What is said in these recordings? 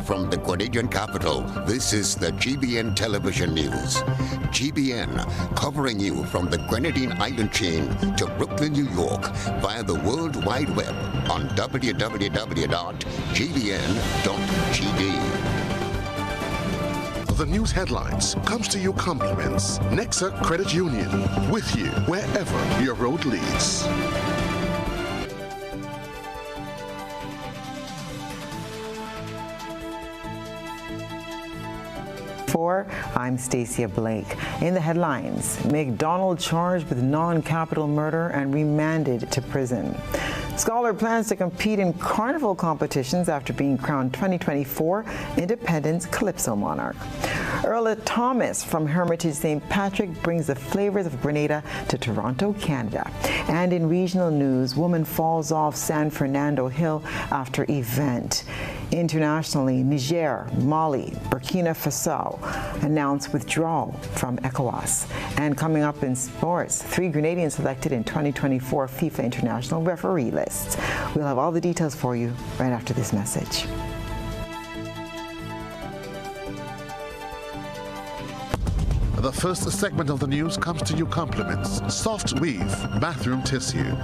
from the Grenadian capital, this is the GBN television news. GBN, covering you from the Grenadine Island chain to Brooklyn, New York, via the World Wide Web on www.gbn.gd. The news headlines comes to you compliments. Nexa Credit Union, with you wherever your road leads. I'm Stacey Blake. In the headlines, McDonald charged with non-capital murder and remanded to prison. Scholar plans to compete in carnival competitions after being crowned 2024 Independence Calypso Monarch. Earl Thomas from Hermitage St. Patrick brings the flavors of Grenada to Toronto, Canada. And in regional news, woman falls off San Fernando Hill after event. Internationally, Niger, Mali, Burkina Faso announced withdrawal from ECOWAS. And coming up in sports, 3 Grenadians selected in 2024 FIFA International Referee Lists. We'll have all the details for you right after this message. The first segment of the news comes to you compliments. Soft Weave bathroom tissue.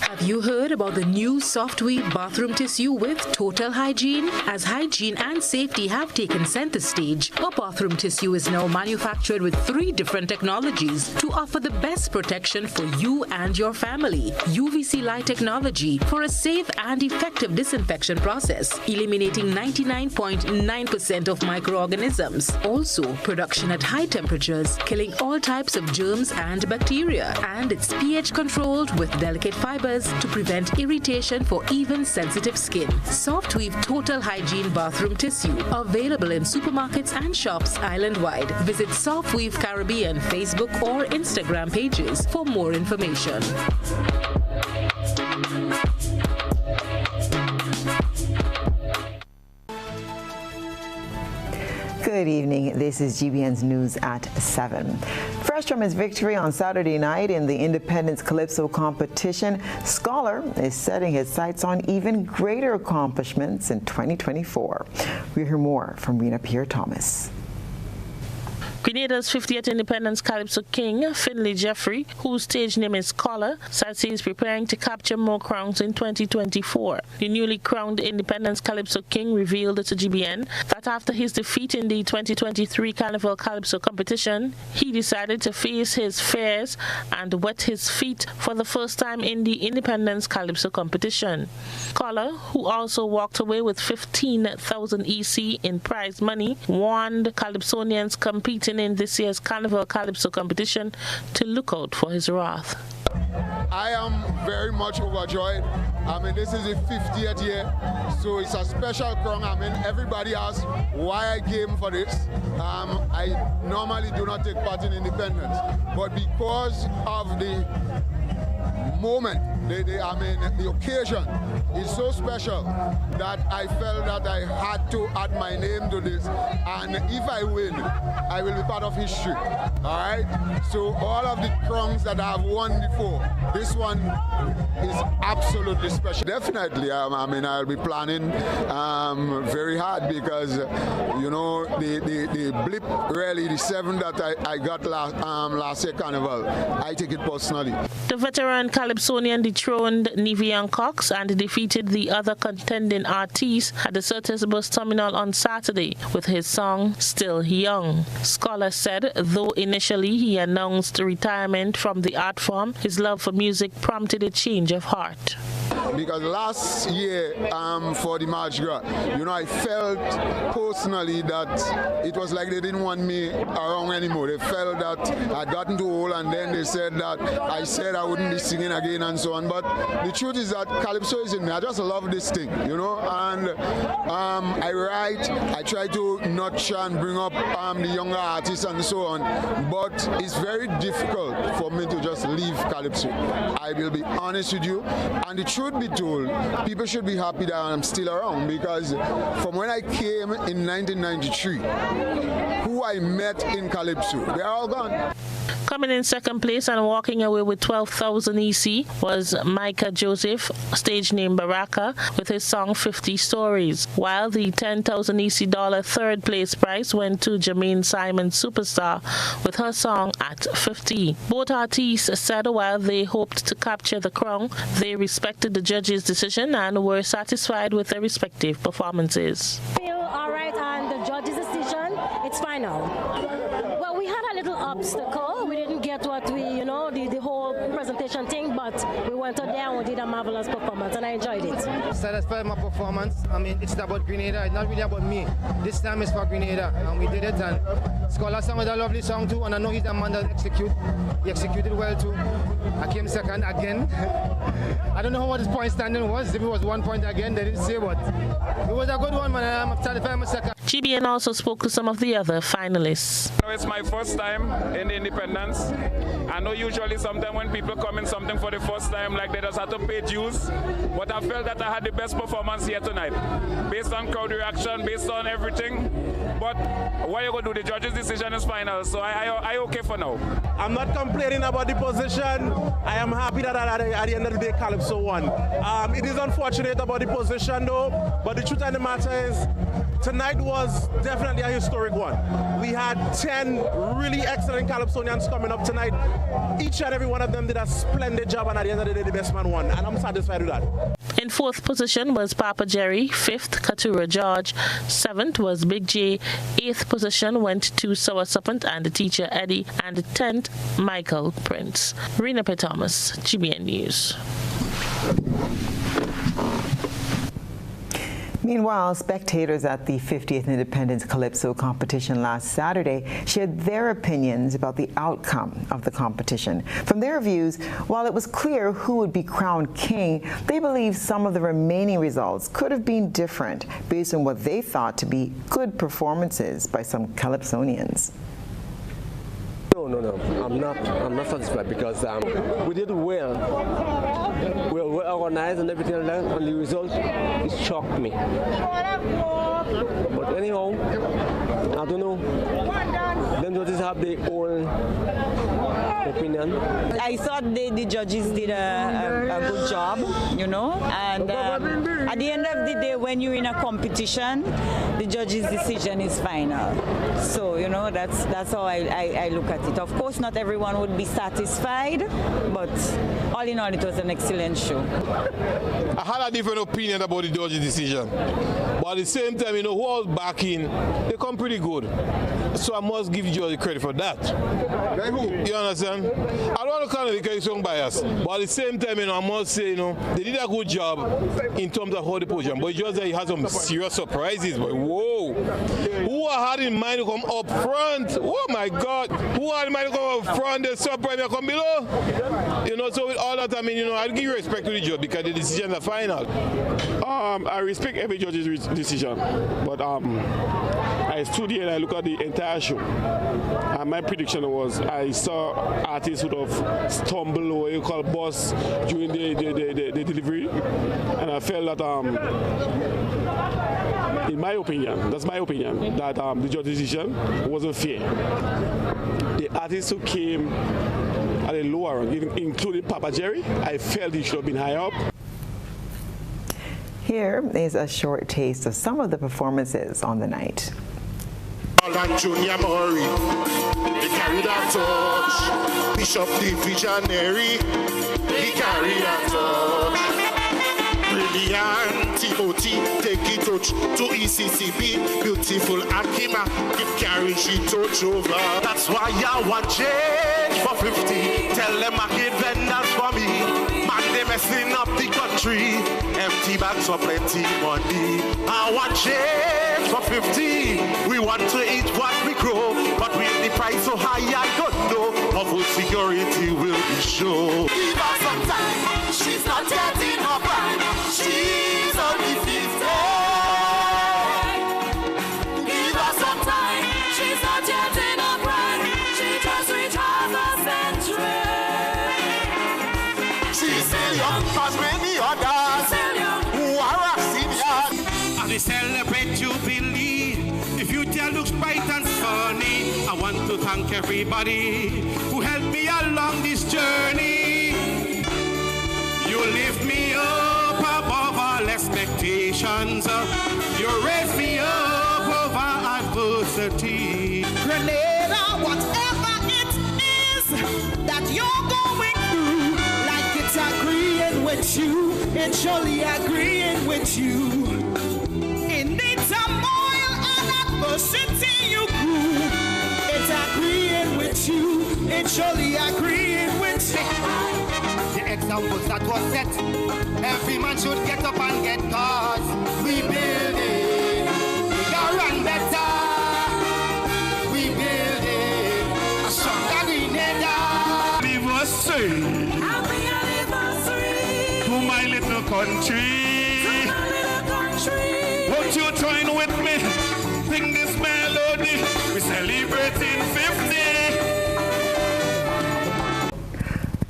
Have you heard about the new Soft Weave bathroom tissue with total hygiene? As hygiene and safety have taken center stage, our bathroom tissue is now manufactured with 3 different technologies to offer the best protection for you and your family. UVC light technology for a safe and effective disinfection process, eliminating 99.9% of microorganisms. Also, production at high temperatures, killing all types of germs and bacteria. And it's pH controlled with delicate fibers to prevent irritation for even sensitive skin. Soft Weave Total Hygiene Bathroom Tissue, available in supermarkets and shops island-wide. Visit Soft Weave Caribbean Facebook or Instagram pages for more information. Good evening. This is GBN's News at 7. Fresh from his victory on Saturday night in the Independence Calypso competition, Scholar is setting his sights on even greater accomplishments in 2024. We'll hear more from Rena Pierre-Thomas. Grenada's 50th Independence Calypso King, Finley Jeffrey, whose stage name is Scholar, says he is preparing to capture more crowns in 2024. The newly crowned Independence Calypso King revealed to GBN that after his defeat in the 2023 Carnival Calypso competition, he decided to face his fears and wet his feet for the first time in the Independence Calypso competition. Scholar, who also walked away with 15,000 EC in prize money, warned Calypsonians competing in this year's Carnival Calypso competition to look out for his wrath. I am very much overjoyed. I mean, this is the 50th year, so it's a special crown. I mean, everybody asks why I came for this. I normally do not take part in Independence, but because of the moment, the occasion is so special that I felt that I had to add my name to this. And if I win, I will be part of history. All right? So all of the crowns that I've won before, this one is absolutely special. Definitely, I mean, I'll be planning very hard because, you know, the blip, really, the 7 that I got last year Carnival, I take it personally. The veteran Calypsonian dethroned Nivian Cox and defeated the other contending artists at the Certes Bus Terminal on Saturday with his song Still Young. Scholar said though initially he announced retirement from the art form, his love for music prompted a change of heart. Because last year for the Mardi Gras, you know, I felt personally that it was like they didn't want me around anymore. They felt that I'd gotten too old, and then they said that I said I wouldn't be singing again and so on. But the truth is that Calypso is in me. I just love this thing, you know, and I write, I try to nurture and bring up the younger artists and so on, but it's very difficult for me to just leave Calypso. I will be honest with you, and the truth be told, people should be happy that I'm still around, because from when I came in 1993, who I met in Calypso, they're all gone. Coming in second place and walking away with 12,000 EC was Micah Joseph, stage name Baraka, with his song 50 Stories, while the 10,000 EC third place prize went to Jermaine Simon Superstar with her song At 50. Both artists said while they hoped to capture the crown, they respected the judges' decision and were satisfied with their respective performances. Feel all right on the judges' decision. It's final. Well, we had a little obstacle. We didn't get what we, the whole presentation thing, but we went out there and we did a marvelous performance, and I enjoyed it. Satisfied my performance. I mean, it's about Grenada. It's not really about me. This time it's for Grenada, and we did it. And Scholar sang with a lovely song too, and I know he's the man that execute. He executed well too. I came second again. I don't know what his point standing was. If it was 1 point again, they didn't say what. It was a good one, man. I'm satisfied my second. GBN also spoke to some of the other finalists. It's my first time in the Independence. I know usually sometimes when people come in something for the first time, like they just have to pay dues. But I felt that I had the best performance here tonight. Based on crowd reaction, based on everything. But what you going to do? The judge's decision is final. So I okay for now. I'm not complaining about the position. I am happy that at the end of the day, Calypso won. It is unfortunate about the position though, but the truth of the matter is, tonight was definitely a historic one. We had 10 really excellent Calypsonians coming up tonight. Each and every one of them did a splendid job, and at the end of the day, the best man won, and I'm satisfied with that. In fourth position was Papa Jerry, fifth Katura George, seventh was Big J, eighth position went to Sour Serpent and the teacher Eddie, and 10th Michael Prince. Rena P. Thomas, GBN News. Meanwhile, spectators at the 50th Independence Calypso competition last Saturday shared their opinions about the outcome of the competition. From their views, while it was clear who would be crowned king, they believe some of the remaining results could have been different based on what they thought to be good performances by some Calypsonians. No, I'm not satisfied because we did well. We were well organized and everything like that, and the result, it shocked me. But anyhow, I don't know. Them judges have their own opinion. I thought the judges did a good job, and at the end of the day, when you're in a competition, the judge's decision is final. So, that's how I look at it. Of course, not everyone would be satisfied, but all in all, it was an excellent show. I had a different opinion about the judge's decision. But at the same time, who I was backing, they come pretty good. So I must give the judge credit for that. You understand? I don't want to kind of carry some bias, but at the same time, I must say, they did a good job in terms of how the position. But just that he had some serious surprises. But whoa, who I had in mind to come up front? Oh my God, who I had in mind to come up front? The surprise me come below. So with all that, I give you respect to the judge because the decisions are final. I respect every judge's decision, but I stood here and I look at the entire show. And my prediction was I saw artists would have stumbled or what you call boss during the delivery. And I felt that, in my opinion, that's my opinion, that the judge's decision wasn't fair. The artists who came at a lower rank, including Papa Jerry, I felt he should have been higher up. Here is a short taste of some of the performances on the night. And Junior Murray, he carried a torch. Bishop the visionary, he carried a torch. Brilliant Timothy, take it touch to ECCB. Beautiful Akima, keep carrying she torch over. That's why I want change for 50. Tell them I get vendors for me. Man, they messing up the country. Empty bags for plenty money. I want change for 50. We want to eat what we grow, but with the price so high, I don't know. Of whose security will be sure. Give her some time. She's not getting her prime. She's undefeated. Give her some time. She's not getting her prime. She just reached half a century. She's still young as many others who are seniors. And they celebrate Jubilee. The future looks bright and sunny. I want to thank everybody who helped along this journey. You lift me up above all expectations. You raise me up over adversity. Grenada, whatever it is that you're going through, like it's agreeing with you, it's surely agreeing with you. In the turmoil and adversity you grew, it's agreeing with you, it's surely agreeing with you. The examples that was set, every man should get up and get cars. We build it, we can run better. We build it, a stronger Grenada. Anniversary, Happy anniversary to my little country. Won't you join with me? Sing this melody. We're celebrating 50.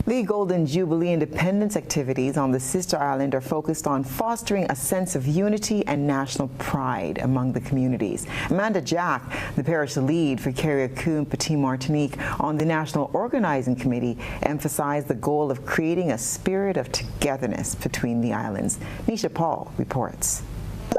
The Golden Jubilee Independence activities on the sister island are focused on fostering a sense of unity and national pride among the communities. Amanda Jack, the parish lead for Carriacou and Petit Martinique on the National Organizing Committee, emphasized the goal of creating a spirit of togetherness between the islands. Nisha Paul reports.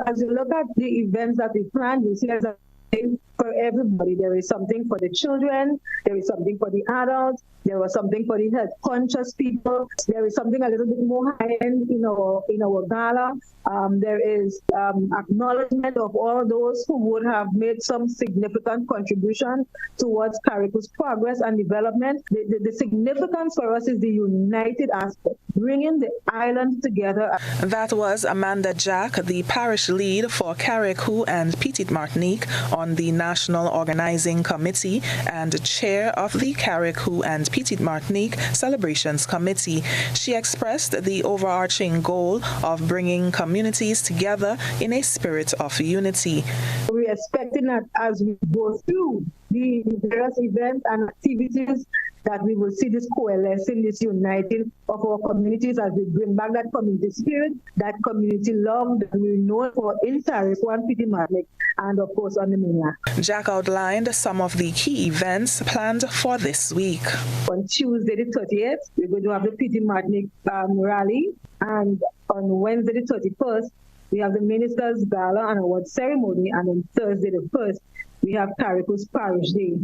As you look at the events that we planned, you see there's something for everybody. There is something for the children, there is something for the adults, there was something for the health conscious people, there is something a little bit more high-end in our gala. There is acknowledgement of all those who would have made some significant contribution towards Carriacou's progress and development. The significance for us is the united aspect, bringing the island together. That was Amanda Jack, the parish lead for Carriacou and Petit Martinique on the National Organizing Committee and chair of the Carriacou and Petit Martinique Celebrations Committee. She expressed the overarching goal of bringing communities together in a spirit of unity. We're expecting that as we go through the various events and activities, that we will see this coalescing, this uniting of our communities as we bring back that community spirit, that community love that we know for in Carriacou and Petit Martinique, and of course on the mainland. Jack outlined some of the key events planned for this week. On Tuesday the 30th, we're going to have the Petit Martinique rally, and on Wednesday the 31st, we have the Ministers' Gala and Award Ceremony, and on Thursday the 1st, we have Carriacou's Parish Day.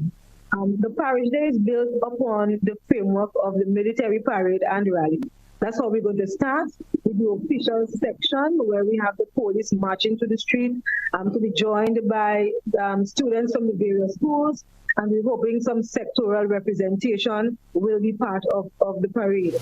The Parish Day is built upon the framework of the military parade and rally. That's how we're going to start with the official section where we have the police marching to the street to be joined by students from the various schools, and we're hoping some sectoral representation will be part of the parade.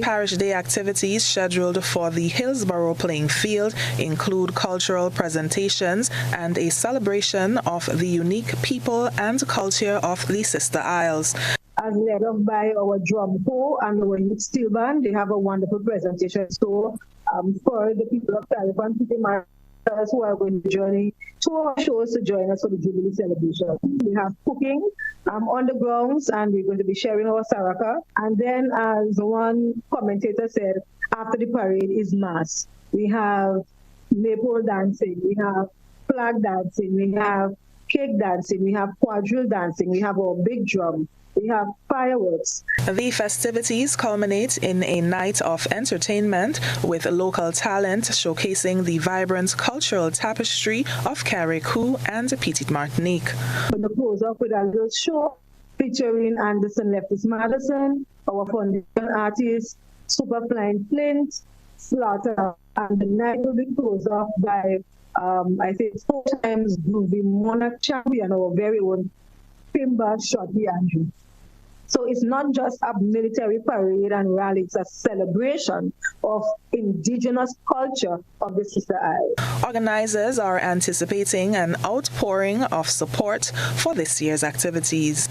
Parish Day activities scheduled for the Hillsborough playing field include cultural presentations and a celebration of the unique people and culture of the Sister Isles. As led off by our drum corps and our youth steel band, they have a wonderful presentation. So for the people of Carriacou and Petit Martinique who are going to join to our shows to join us for the Jubilee celebration. We have cooking on the grounds, and we're going to be sharing our saraka. And then, as one commentator said, after the parade is mass. We have maypole dancing, we have flag dancing, we have cake dancing, we have quadrille dancing, we have our big drum, we have fireworks. The festivities culminate in a night of entertainment with local talent showcasing the vibrant cultural tapestry of Carriacou and Petit Martinique. We're going to close off with a little show featuring Anderson Leftis Madison, our foundation artist, Superflying Flint, Slaughter, and the night will be closed off by, I think, 4 times Groovy Monarch champion, our very own Pimba Shorty Andrew. So it's not just a military parade and rally, it's a celebration of indigenous culture of the Sister Isles. Organizers are anticipating an outpouring of support for this year's activities.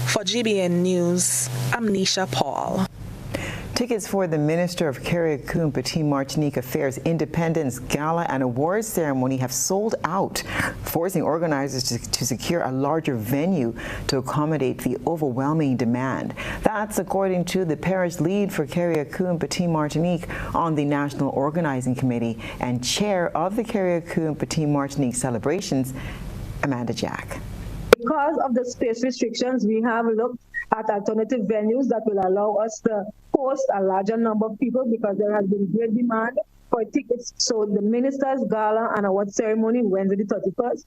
For GBN News, I'm Nisha Paul. Tickets for the Minister of Carriacou and Petit Martinique Affairs Independence Gala and Awards Ceremony have sold out, forcing organizers to secure a larger venue to accommodate the overwhelming demand. That's according to the parish lead for Carriacou and Petit Martinique on the National Organizing Committee and chair of the Carriacou and Petit Martinique celebrations, Amanda Jack. Because of the space restrictions, we have looked at alternative venues that will allow us to host a larger number of people because there has been great demand for tickets. So the Ministers' Gala and Award Ceremony, Wednesday the 31st,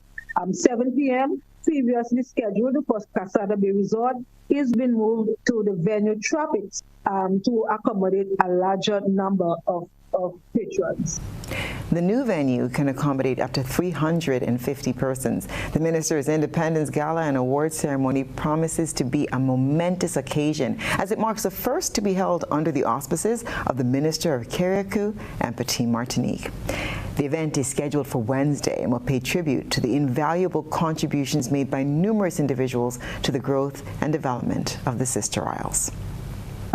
7 p.m., previously scheduled for Casada Bay Resort, is been moved to the venue Tropics to accommodate a larger number of patrons. The new venue can accommodate up to 350 persons. The Minister's Independence Gala and Award Ceremony promises to be a momentous occasion as it marks the first to be held under the auspices of the Minister of Carriacou and Petite Martinique. The event is scheduled for Wednesday and will pay tribute to the invaluable contributions made by numerous individuals to the growth and development of the Sister Isles.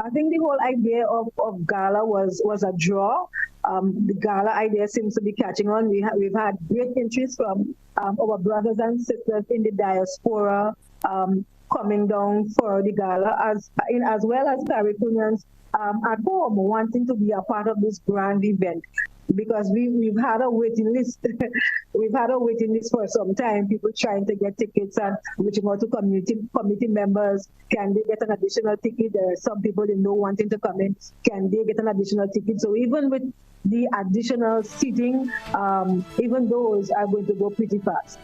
I think the whole idea of Gala was a draw. The Gala idea seems to be catching on. We've had great interest from our brothers and sisters in the diaspora coming down for the Gala, as well as Caribbeans at home wanting to be a part of this grand event. Because we've had a waiting list. We've had a waiting list for some time, people trying to get tickets and reaching out to committee members. Can they get an additional ticket? There are some people they know wanting to come in. Can they get an additional ticket? So even with the additional seating, even those are going to go pretty fast.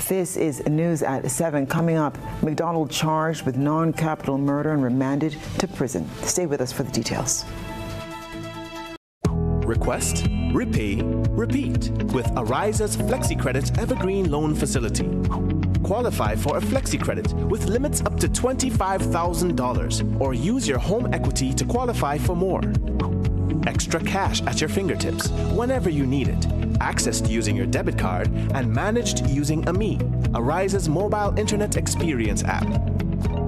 This is news at 7. Coming up, McDonald charged with non-capital murder and remanded to prison. Stay with us for the details. Request, repay, repeat with Ariza's FlexiCredit Evergreen Loan Facility. Qualify for a FlexiCredit with limits up to $25,000 or use your home equity to qualify for more. Extra cash at your fingertips whenever you need it, accessed using your debit card and managed using AMI, Ariza's mobile internet experience app.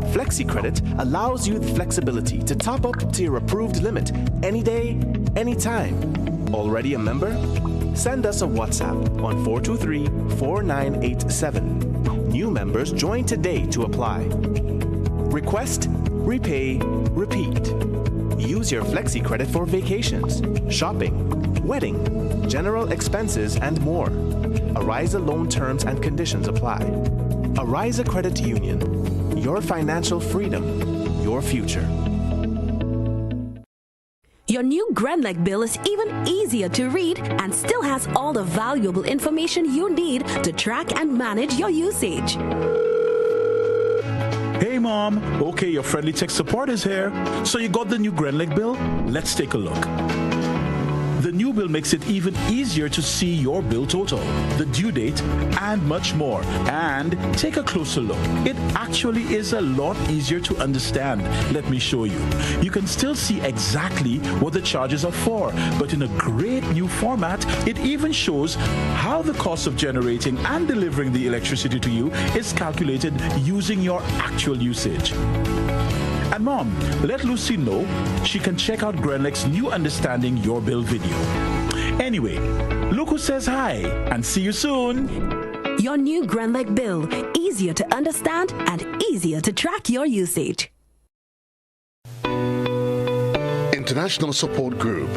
FlexiCredit allows you the flexibility to top up to your approved limit any day, anytime. Already a member? Send us a WhatsApp on 423-4987. New members join today to apply. Request, repay, repeat. Use your FlexiCredit for vacations, shopping, wedding, general expenses, and more. Ariza loan terms and conditions apply. Ariza Credit Union. Your financial freedom, your future. Your new Grenlec bill is even easier to read and still has all the valuable information you need to track and manage your usage. Hey Mom, okay, your friendly tech support is here. So you got the new Grenlec bill? Let's take a look. The new bill makes it even easier to see your bill total, the due date, and much more. And take a closer look. It actually is a lot easier to understand. Let me show you. You can still see exactly what the charges are for, but in a great new format, it even shows how the cost of generating and delivering the electricity to you is calculated using your actual usage. And Mom, let Lucy know she can check out Grenlec's new Understanding Your Bill video. Anyway, look who says hi, and see you soon. Your new Grenlec bill, easier to understand and easier to track your usage. International Support Group,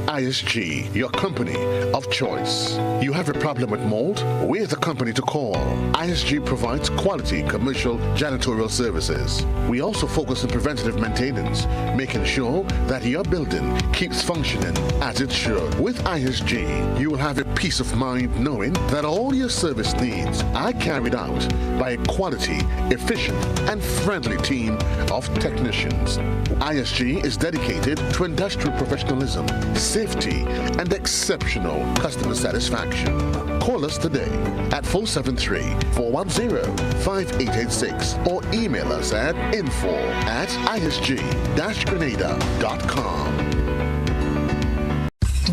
ISG, your company of choice. You have a problem with mold? We're the company to call. ISG provides quality commercial janitorial services. We also focus on preventative maintenance, making sure that your building keeps functioning as it should. With ISG, you will have a peace of mind knowing that all your service needs are carried out by a quality, efficient, and friendly team of technicians. ISG is dedicated to industrial professionalism, safety, and exceptional customer satisfaction. Call us today at 473-410-5886 or email us at info@isg-grenada.com.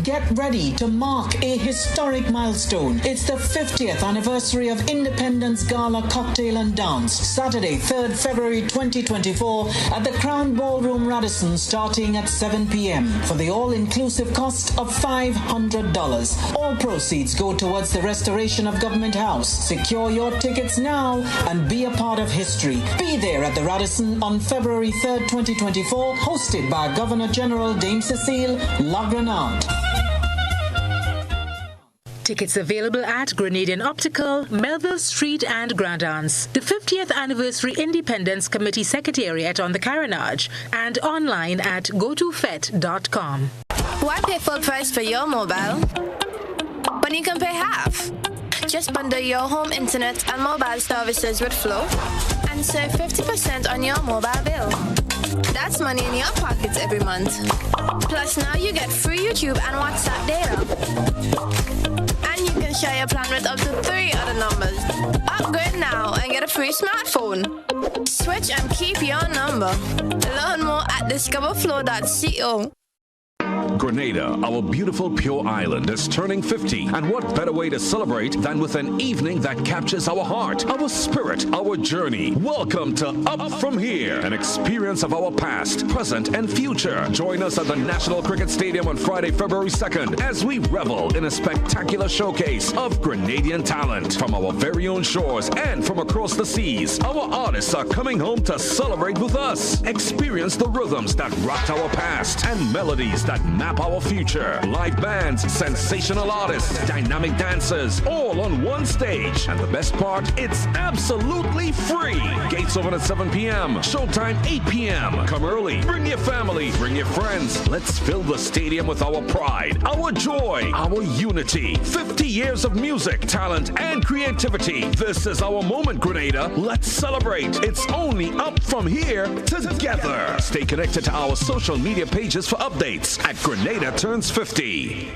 Get ready to mark a historic milestone. It's the 50th anniversary of Independence Gala Cocktail and Dance, Saturday, 3rd February 2024 at the Crown Ballroom Radisson, starting at 7 p.m. for the all-inclusive cost of $500. All proceeds go towards the restoration of Government House. Secure your tickets now and be a part of history. Be there at the Radisson on February 3rd, 2024, hosted by Governor General Dame Cecile Lagranade. Tickets available at Grenadian Optical, Melville Street and Grand Anse, the 50th Anniversary Independence Committee Secretariat on the Carenage, and online at gotofet.com. Why pay full price for your mobile when you can pay half? Just bundle your home internet and mobile services with Flow and save 50% on your mobile bill. That's money in your pockets every month. Plus now you get free YouTube and WhatsApp data. And you can share your plan with up to 3 other numbers. Upgrade now and get a free smartphone. Switch and keep your number. Learn more at discoverflow.co. Grenada, our beautiful pure island, is turning 50. And what better way to celebrate than with an evening that captures our heart, our spirit, our journey. Welcome to Up From Here, an experience of our past, present, and future. Join us at the National Cricket Stadium on Friday, February 2nd, as we revel in a spectacular showcase of Grenadian talent from our very own shores and from across the seas. Our artists are coming home to celebrate with us. Experience the rhythms that rocked our past and melodies that map our future. Live bands, sensational artists, dynamic dancers, all on one stage. And the best part, it's absolutely free. Gates open at 7 p.m. Showtime 8 p.m. Come early. Bring your family. Bring your friends. Let's fill the stadium with our pride, our joy, our unity. 50 years of music, talent, and creativity. This is our moment, Grenada. Let's celebrate. It's only Up From Here together. Stay connected to our social media pages for updates at Grenada Turns 50.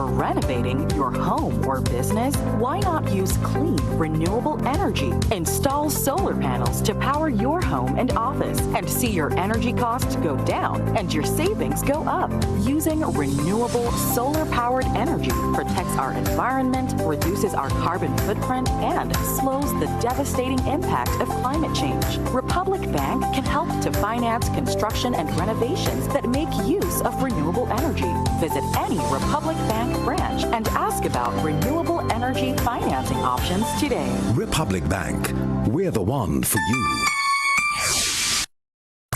Renovating your home or business? Why not use clean, renewable energy? Install solar panels to power your home and office and see your energy costs go down and your savings go up. Using renewable solar-powered energy protects our environment, reduces our carbon footprint, and slows the devastating impact of climate change. Republic Bank can help to finance construction and renovations that make use of renewable energy. Visit any Republic Bank branch and ask about renewable energy financing options today. Republic Bank, we're the one for you.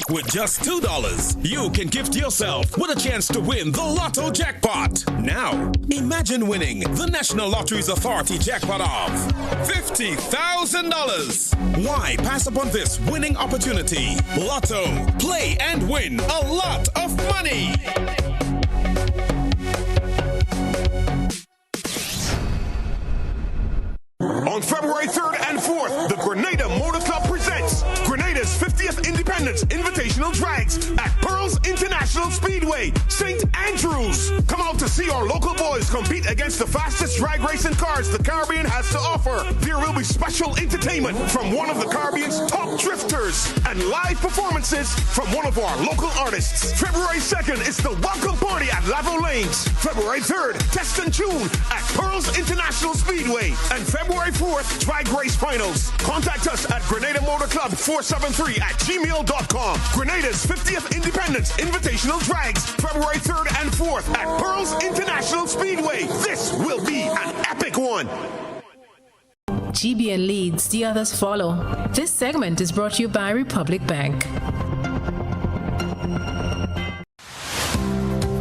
With just $2, you can gift yourself with a chance to win the Lotto jackpot. Now, imagine winning the National Lotteries Authority jackpot of $50,000. Why pass upon this winning opportunity? Lotto, play and win a lot of money. On February 3rd and 4th, the Grenada Motor Club presents Grenada's 50th Independence Invitational Drags at Pearls International Speedway, St. Andrews. Come out to see our local boys compete against the fastest drag racing cars the Caribbean has to offer. There will be special entertainment from one of the Caribbean's top drifters and live performances from one of our local artists. February 2nd is the welcome party at Lavo Lanes. February 3rd, Test and Tune at Pearls International Speedway. And February 4th, drag race finals. Contact us at Grenada Motor Club 473@gmail.com. Grenada's 50th Independence Invitational Drags, February 3rd and 4th at Pearls International Speedway. This will be an epic one. GBN leads, the others follow. This segment is brought to you by Republic Bank.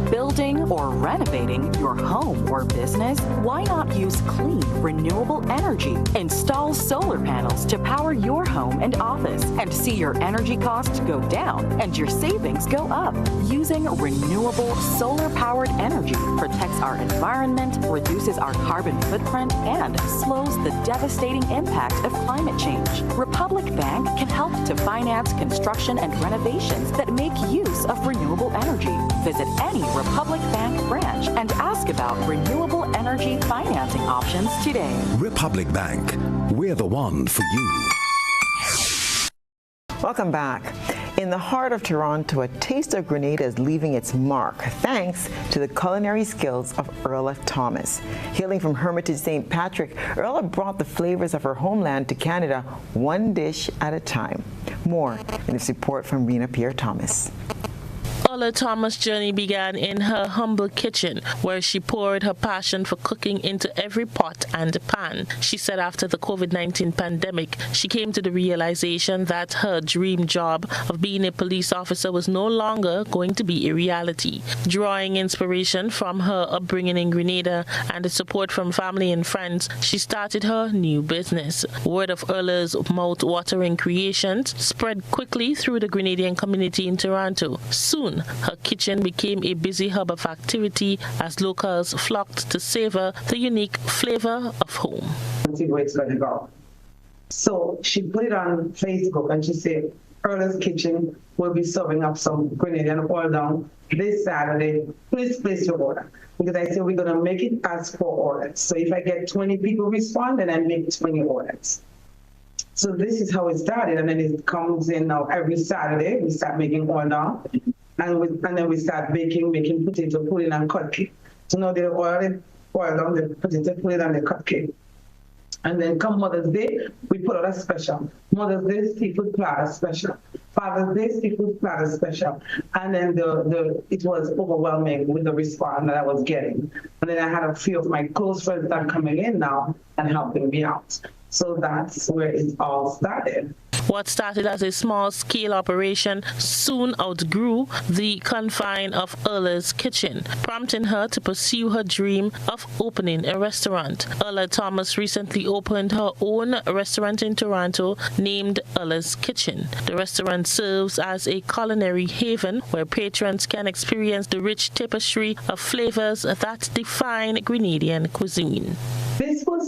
Building or renovating your home or business? Why not use clean, renewable energy? Install solar panels to power your home and office and see your energy costs go down and your savings go up. Using renewable solar-powered energy protects our environment, reduces our carbon footprint, and slows the devastating impact of climate change. Republic Bank can help to finance construction and renovations that make use of renewable energy. Visit any Republic Bank branch and ask about renewable energy financing options today. Republic Bank, we're the one for you. Welcome back. In the heart of Toronto, a taste of Grenada is leaving its mark thanks to the culinary skills of Erla Thomas. Hailing from Hermitage St. Patrick, Erla brought the flavors of her homeland to Canada, one dish at a time. More in this report from Rena Pierre-Thomas. Erla Thomas' journey began in her humble kitchen, where she poured her passion for cooking into every pot and pan. She said after the COVID-19 pandemic, she came to the realization that her dream job of being a police officer was no longer going to be a reality. Drawing inspiration from her upbringing in Grenada and the support from family and friends, she started her new business. Word of Erla's mouth-watering creations spread quickly through the Grenadian community in Toronto. Soon, her kitchen became a busy hub of activity as locals flocked to savor the unique flavor of home. See where it's going to go. So she put it on Facebook and she said, Erla's Kitchen will be serving up some Grenadian oil down this Saturday. Please place your order. Because I said we're going to make it as 4 orders. So if I get 20 people respond, then I make 20 orders. So this is how it started. And then it comes in now every Saturday. We start making oil down. And then we start making potato pudding and cupcake. So now they oil down the potato pudding and the cupcake. And then come Mother's Day, we put out a special. Mother's Day seafood platter special. Father's Day seafood platter special. And then it was overwhelming with the response that I was getting. And then I had a few of my close friends that are coming in now and helping me out. So that's where it all started. What started as a small-scale operation soon outgrew the confine of Erla's kitchen, prompting her to pursue her dream of opening a restaurant. Erla Thomas recently opened her own restaurant in Toronto named Erla's Kitchen. The restaurant serves as a culinary haven where patrons can experience the rich tapestry of flavors that define Grenadian cuisine. This was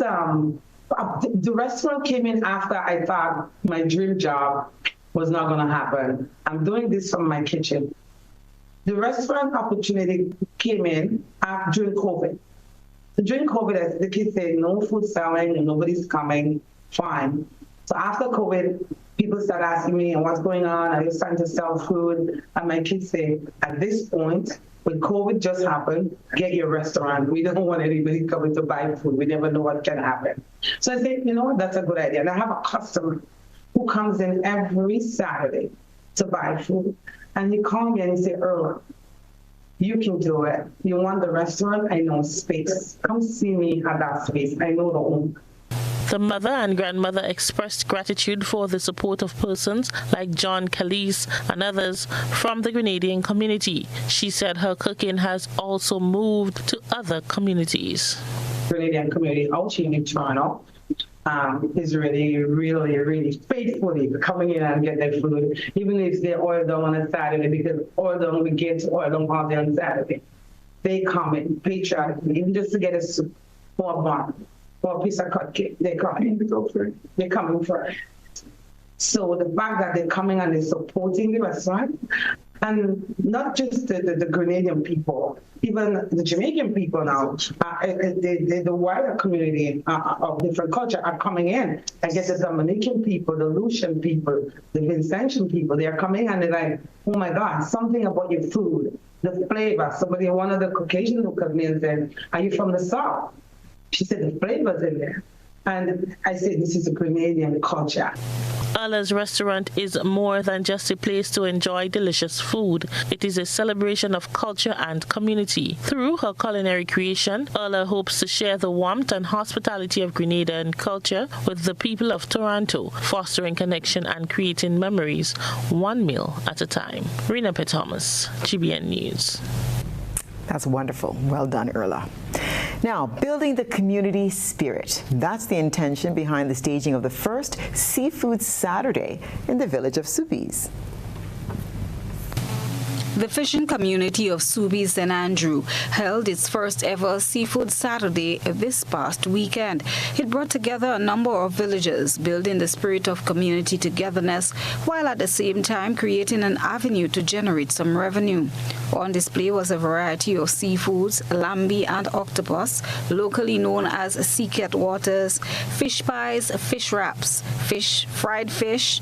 the restaurant came in after I thought my dream job was not going to happen. I'm doing this from my kitchen. The restaurant opportunity came in during COVID. During COVID, the kids said no food selling and nobody's coming. Fine. So after COVID, people started asking me, what's going on? Are you starting to sell food? And my kids say, at this point, when COVID just happened, get your restaurant. We don't want anybody coming to buy food. We never know what can happen. So I said, you know what, that's a good idea. And I have a customer who comes in every Saturday to buy food. And he called me and he said, Erla, you can do it. You want the restaurant? I know space. Come see me at that space. I know the owner. The mother and grandmother expressed gratitude for the support of persons like John Calise and others from the Grenadian community. She said her cooking has also moved to other communities. Grenadian community out here in Toronto is really faithfully coming in and get their food, even if they're oil down on a Saturday, because oil down, we get oil down all day on Saturday. They come in patriotically, even just to get a soup or a bun. Or a piece of cupcake, they're coming. They're coming for it. So the fact that they're coming and they're supporting the restaurant, and not just the Grenadian people, even the Jamaican people now, the wider community of different culture are coming in. I guess the Dominican people, the Lucian people, the Vincentian people, they're coming and they're like, oh my God, something about your food, the flavor. One of the Caucasian looked at me and said, are you from the South? She said, the flavor's in there. And I said, this is a Grenadian culture. Erla's restaurant is more than just a place to enjoy delicious food. It is a celebration of culture and community. Through her culinary creation, Erla hopes to share the warmth and hospitality of Grenada and culture with the people of Toronto, fostering connection and creating memories, one meal at a time. Rena Thomas, GBN News. That's wonderful. Well done, Erla. Now, building the community spirit. That's the intention behind the staging of the first Seafood Saturday in the village of Soubise. The fishing community of Subi St. Andrew held its first ever Seafood Saturday this past weekend. It brought together a number of villagers, building the spirit of community togetherness, while at the same time creating an avenue to generate some revenue. On display was a variety of seafoods, lambi and octopus, locally known as sea-cat waters, fish pies, fish wraps, fried fish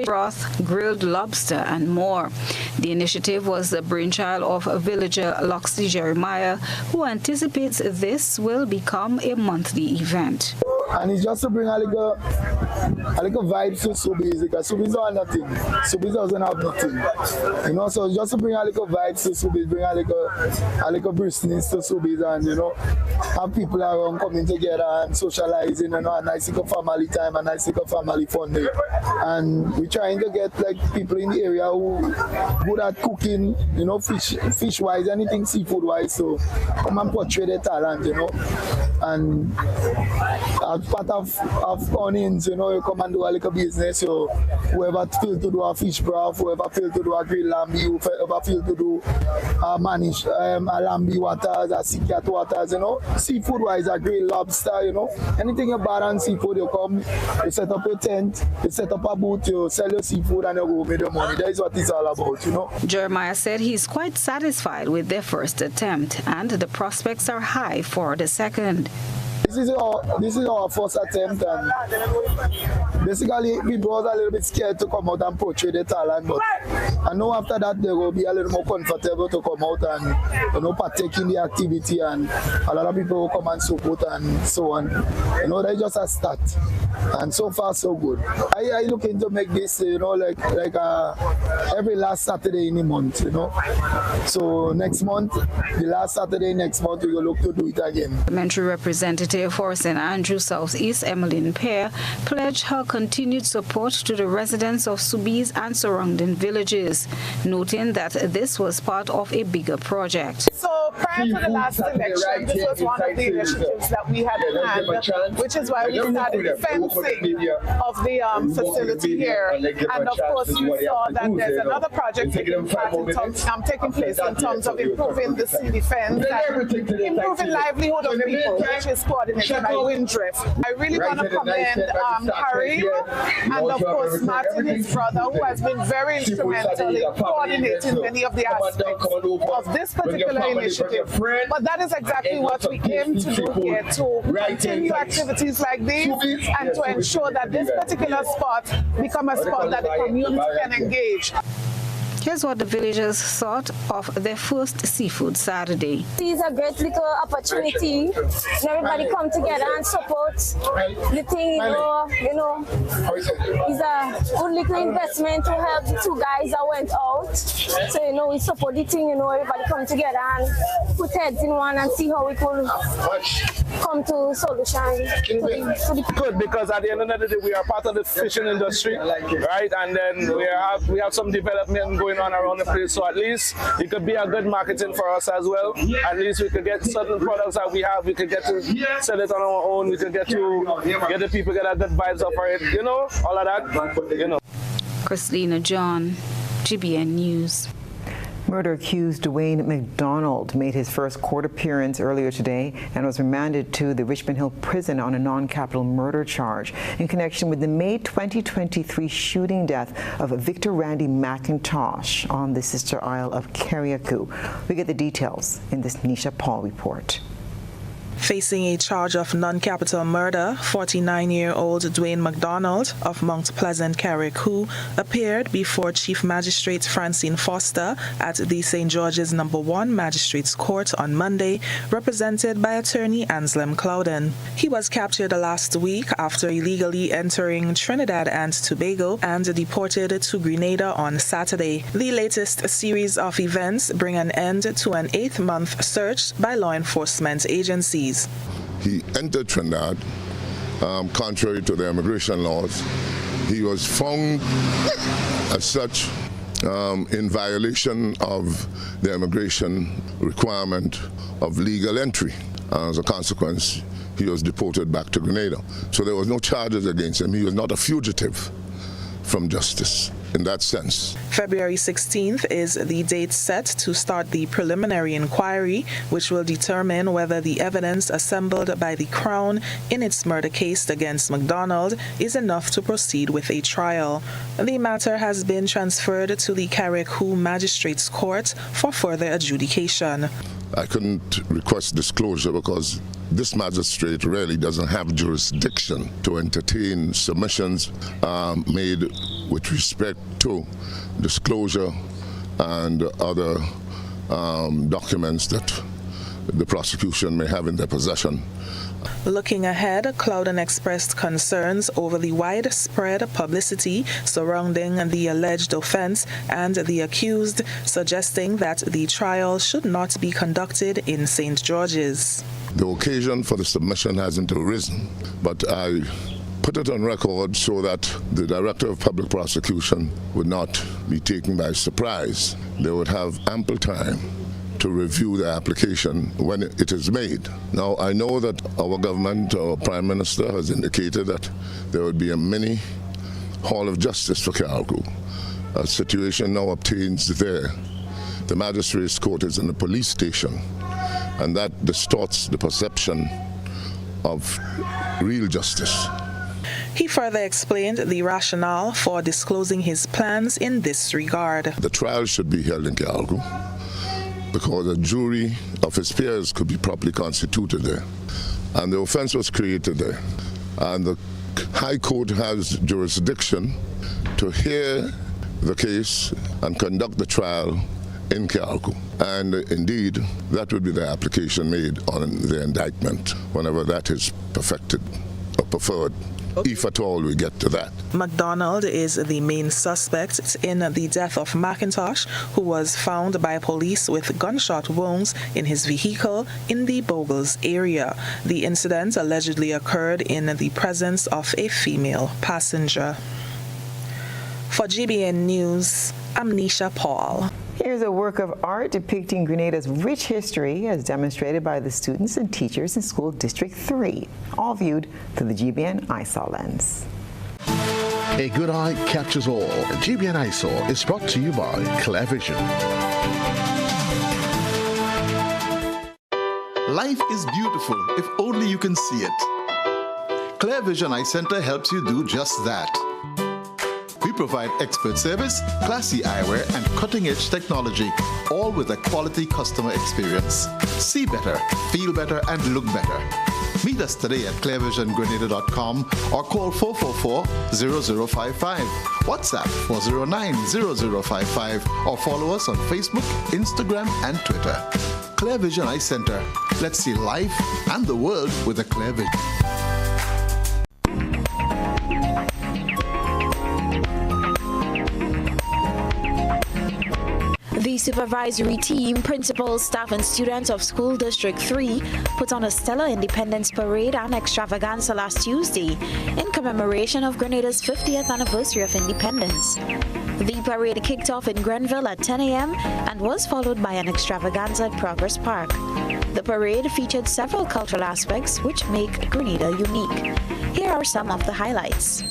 broth, grilled lobster, and more. The initiative was the brainchild of villager Loxley Jeremiah, who anticipates this will become a monthly event. And it's just to bring a little vibe to Subi's, because Subi's are nothing. Subi's doesn't have nothing. You know, so just to bring a little vibe to Subi's, bring a little briskness to Subi's, and, you know, have people around coming together and socializing, you know, a nice little family time, a nice little family fun day. And we're trying to get like people in the area who good at cooking, you know, fish-wise, anything seafood-wise, so come and portray their talent, you know. And as part of earnings, you know, you come and do a little business. So whoever feel to do a fish broth, whoever feel to do a grilled lambi, whoever feel to do a lambi waters, a sea-cat waters, you know. Seafood-wise, a grilled lobster, you know. Anything about on seafood, you come, you set up your tent, you set up a booth, you sell your seafood, and you go make your money. That is what it's all about, you know. Jeremiah said he's quite satisfied with their first attempt, and the prospects are high for the second. This is our first attempt, and basically people was a little bit scared to come out and portray their talent, but I know after that they will be a little more comfortable to come out and, you know, partake in the activity, and a lot of people will come and support and so on. You know, that's just a start, and so far so good. I looking to make this, you know, like every last Saturday in the month, you know. So next month, the last Saturday next month, we will look to do it again. Parliamentary representative for St. Andrew Southeast, Emmeline Pear, pledged her continued support to the residents of Subi's and surrounding villages, noting that this was part of a bigger project. So prior to the last election, this was one of the initiatives that we had in hand, which is why we started the fencing of the facility here. And of course, you saw that there's another project taking place in terms of improving the sea defense and improving livelihood of people, which is coordinated by Windrift. I really want to commend Harry and of course Martin, his brother, who has been very instrumental in coordinating many of the aspects of this particular initiative. But that is exactly what we aim to do here, to continue activities like these and to ensure that this particular spot become a spot that the community can engage. Here's what the villagers thought of their first Seafood Saturday. It's a great little opportunity. Everybody come together and support the thing, you know. It's a good little investment to help the two guys that went out. So, you know, we support the thing, you know, everybody come together and put heads in one and see how we could come to solution. Good, because at the end of the day, we are part of the fishing industry, right? And then we have some development going on around the place, so at least it could be a good marketing for us as well. At least we could get certain products that we have, we could get to sell it on our own, we could get to get the people get a good vibes up for it, you know, all of that, you know. Christina John, GBN News. Murder-accused Dwayne McDonald made his first court appearance earlier today and was remanded to the Richmond Hill prison on a non-capital murder charge in connection with the May 2023 shooting death of Victor Randy McIntosh on the Sister Isle of Carriacou. We get the details in this Nisha Paul report. Facing a charge of non-capital murder, 49-year-old Dwayne McDonald of Mount Pleasant, Carriacou, appeared before Chief Magistrate Francine Foster at the St. George's No. 1 Magistrates Court on Monday, represented by attorney Anselm Clouden. He was captured last week after illegally entering Trinidad and Tobago and deported to Grenada on Saturday. The latest series of events bring an end to an 8-month search by law enforcement agencies. He entered Trinidad, contrary to the immigration laws. He was found as such in violation of the immigration requirement of legal entry. As a consequence, he was deported back to Grenada. So there was no charges against him. He was not a fugitive from justice. in that sense. February 16th is the date set to start the preliminary inquiry, which will determine whether the evidence assembled by the Crown in its murder case against McDonald is enough to proceed with a trial. The matter has been transferred to the Carriacou Magistrates Court for further adjudication. I couldn't request disclosure because this magistrate really doesn't have jurisdiction to entertain submissions made with respect to disclosure and other documents that the prosecution may have in their possession. Looking ahead, Clouden expressed concerns over the widespread publicity surrounding the alleged offense and the accused, suggesting that the trial should not be conducted in St. George's. The occasion for the submission hasn't arisen, but I put it on record so that the Director of Public Prosecution would not be taken by surprise. They would have ample time to review the application when it is made. Now, I know that our government, our Prime Minister, has indicated that there would be a mini Hall of Justice for Carriacou. A situation now obtains there. The Magistrates Court is in the police station, and that distorts the perception of real justice. He further explained the rationale for disclosing his plans in this regard. The trial should be held in Carriacou because a jury of his peers could be properly constituted there. And the offense was created there. And the High Court has jurisdiction to hear the case and conduct the trial in Carriacou. And indeed, that would be the application made on the indictment whenever that is perfected or preferred. If at all we get to that. McDonald is the main suspect in the death of McIntosh, who was found by police with gunshot wounds in his vehicle in the Bogles area. The incident allegedly occurred in the presence of a female passenger. For GBN News, I'm Nisha Paul. Here's a work of art depicting Grenada's rich history as demonstrated by the students and teachers in School District 3, all viewed through the GBN EyeSaw lens. A good eye captures all. GBN EyeSaw is brought to you by Clear Vision. Life is beautiful if only you can see it. Clear Vision Eye Center helps you do just that. We provide expert service, classy eyewear, and cutting-edge technology, all with a quality customer experience. See better, feel better, and look better. Meet us today at clearvisiongrenada.com or call 444-0055, WhatsApp 409-0055, or follow us on Facebook, Instagram, and Twitter. Clear Vision Eye Center. Let's see life and the world with a clear vision. The supervisory team, principals, staff, and students of School District 3 put on a stellar Independence Parade and extravaganza last Tuesday in commemoration of Grenada's 50th anniversary of independence. The parade kicked off in Grenville at 10 a.m. and was followed by an extravaganza at Progress Park. The parade featured several cultural aspects which make Grenada unique. Here are some of the highlights.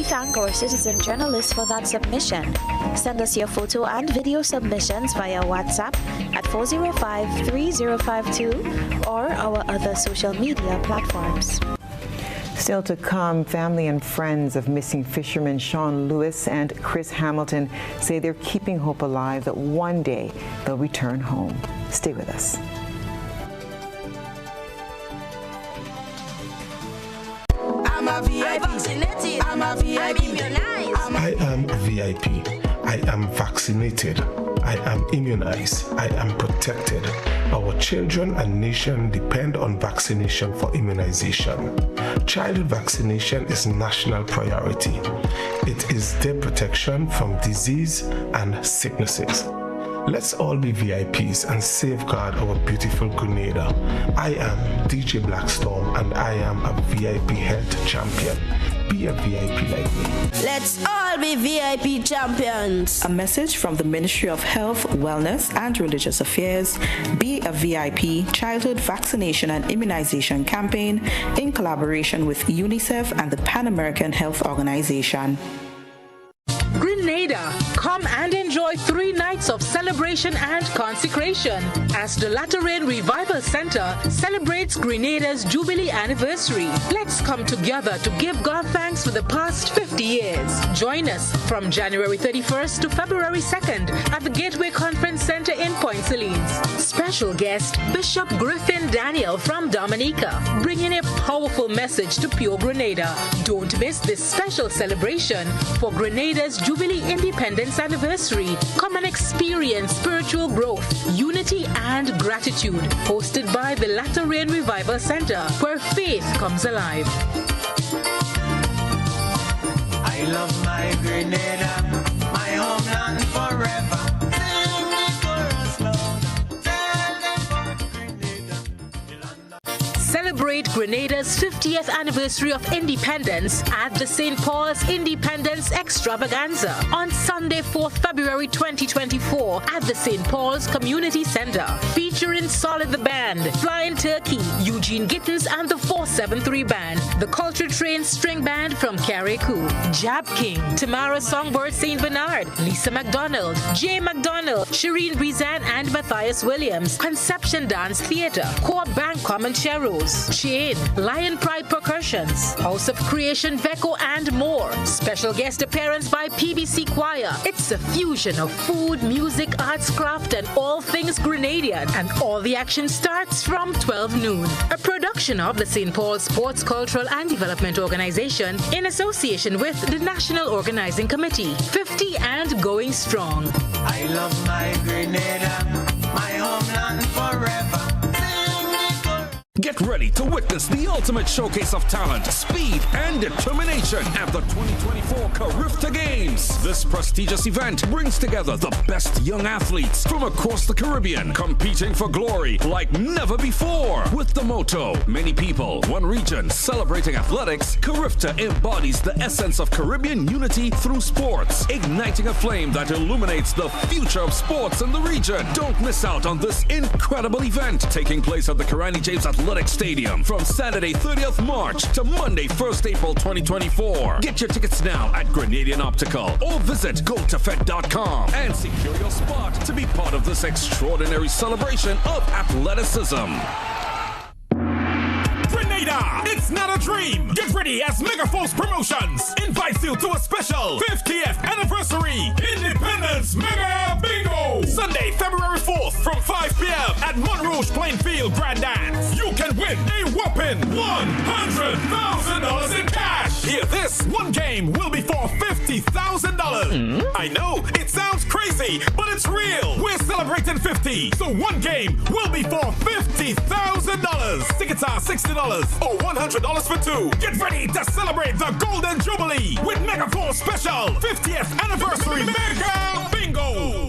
Thank our citizen journalists for that submission. Send us your photo and video submissions via WhatsApp at 405-3052 or our other social media platforms. Still to come, family and friends of missing fishermen Sean Lewis and Chris Hamilton say they're keeping hope alive that one day they'll return home. Stay with us. I'm a VIP. I'm a VIP. I am VIP. I am vaccinated. I I am immunized. I am protected. Our children and nation depend on vaccination for immunization. Childhood vaccination is national priority. It is their protection from disease and sicknesses. Let's all be VIPs and safeguard our beautiful Grenada. I am DJ Blackstorm and I am a VIP health champion. Be a VIP like me. Let's all be VIP champions. A message from the Ministry of Health, Wellness and Religious Affairs, Be a VIP Childhood Vaccination and Immunization Campaign in collaboration with UNICEF and the Pan American Health Organization. Grenada, come and enjoy 3 nights of celebration and consecration as the Latter Rain Revival Center celebrates Grenada's Jubilee anniversary. Let's come together to give God thanks for the past 50 years. Join us from January 31st to February 2nd at the Gateway Conference Center in Point Salines. Special guest, Bishop Griffin Daniel from Dominica, bringing a powerful message to pure Grenada. Don't miss this special celebration for Grenada's Jubilee Independence Anniversary. Come and experience spiritual growth, unity, and gratitude. Hosted by the Latter Rain Revival Center, where faith comes alive. I love my Grenada, my homeland forever. Celebrate Grenada's 50th anniversary of independence at the St. Paul's Independence Extravaganza on Sunday, 4th February 2024 at the St. Paul's Community Center, featuring Solid the Band, Flying Turkey, Eugene Gittins and the 473 Band, the Culture Train String Band from Carriacou, Jab King, Tamara Songbird St. Bernard, Lisa McDonald, Jay McDonald, Shireen Rizan and Matthias Williams, Conception Dance Theatre, Core Bank Comancheros, Chain, Lion Pride Percussions, House of Creation Veco and more. Special guest appearance by PBC Choir. It's a fusion of food, music, arts, craft and all things Grenadian, and all the action starts from 12 noon. A production of the St. Paul Sports, Cultural and Development Organization in association with the National Organizing Committee. 50 and going strong. I love my Grenada, my homeland forever. Get ready to witness the ultimate showcase of talent, speed, and determination at the 2024 Carifta Games. This prestigious event brings together the best young athletes from across the Caribbean, competing for glory like never before. With the motto, many people, one region, celebrating athletics, Carifta embodies the essence of Caribbean unity through sports, igniting a flame that illuminates the future of sports in the region. Don't miss out on this incredible event, taking place at the Karani James Athletic Stadium from Saturday 30th March to Monday 1st April 2024. Get your tickets now at Grenadian Optical or visit gotofed.com and secure your spot to be part of this extraordinary celebration of athleticism. Grenada, it's not a dream. Get ready as Megaforce Promotions invites you to a special 50th anniversary Independence Mega Bingo. Sunday, February 4th from 5 p.m. at Monrouge Plainfield Grand Dance. You can win a whopping $100,000 in cash. Hear this, one game will be for $50,000. I know, it sounds crazy, but it's real. We're celebrating 50, so one game will be for $50,000. Tickets are $60 or $100 for 2. Get ready to celebrate the Golden Jubilee with Megaforce Special 50th Anniversary Mega Bingo.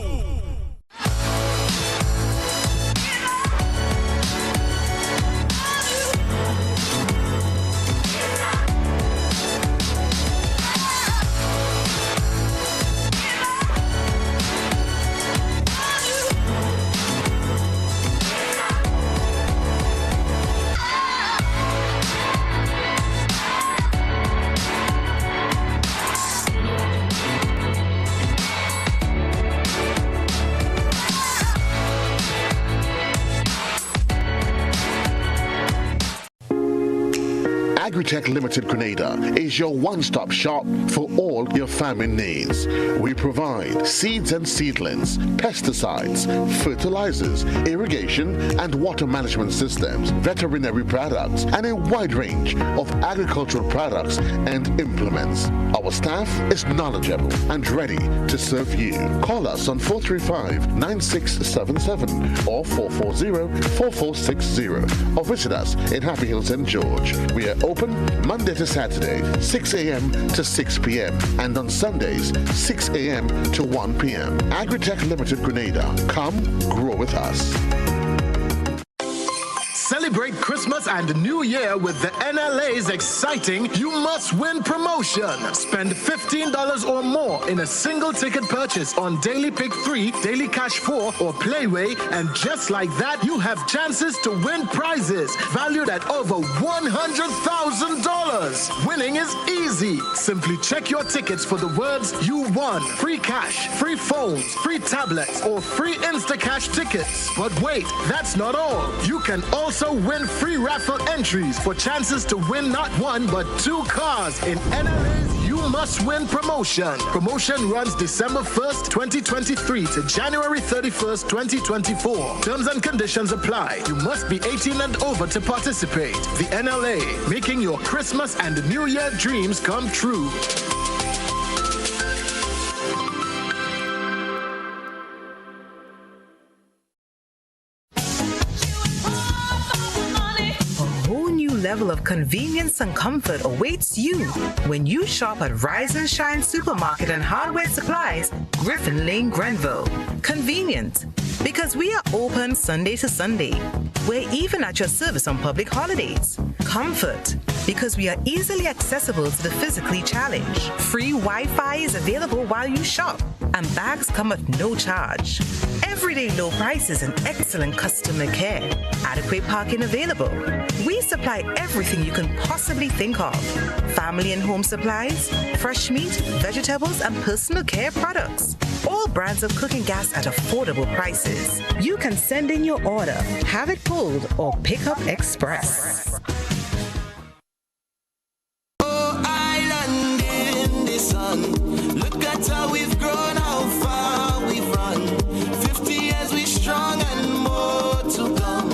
Agritech Limited Grenada is your one-stop shop for all your farming needs. We provide seeds and seedlings, pesticides, fertilizers, irrigation and water management systems, veterinary products, and a wide range of agricultural products and implements. Our staff is knowledgeable and ready to serve you. Call us on 435-9677 or 440-4460 or visit us in Happy Hill, St. George. We are open Monday to Saturday, 6 a.m. to 6 p.m. and on Sundays, 6 a.m. to 1 p.m. Agritech Limited Grenada. Come grow with us. Celebrate Christmas and New Year with the NLA's exciting You Must Win promotion. Spend $15 or more in a single ticket purchase on Daily Pick 3, Daily Cash 4, or Playway, and just like that, you have chances to win prizes valued at over $100,000. Winning is easy. Simply check your tickets for the words "You won," free cash, free phones, free tablets, or free Instacash tickets. But wait, that's not all. You can also win free raffle entries for chances to win not one but 2 cars in NLA's You Must Win promotion. Promotion runs December 1st, 2023 to January 31st, 2024. Terms and conditions apply. You must be 18 and over to participate. The NLA, making your Christmas and New Year dreams come true. Level of convenience and comfort awaits you when you shop at Rise and Shine Supermarket and Hardware Supplies, Griffin Lane, Grenville. Convenient, because we are open Sunday to Sunday. We're even at your service on public holidays. Comfort, because we are easily accessible to the physically challenged. Free Wi-Fi is available while you shop, and bags come at no charge. Everyday low prices and excellent customer care. Adequate parking available. We supply everything you can possibly think of. Family and home supplies, fresh meat, vegetables, and personal care products. All brands of cooking gas at affordable prices. You can send in your order, have it pulled, or pick up express. Oh, island in the sun. Look at how we've grown, how far we've run. 50 years we strong and more to come.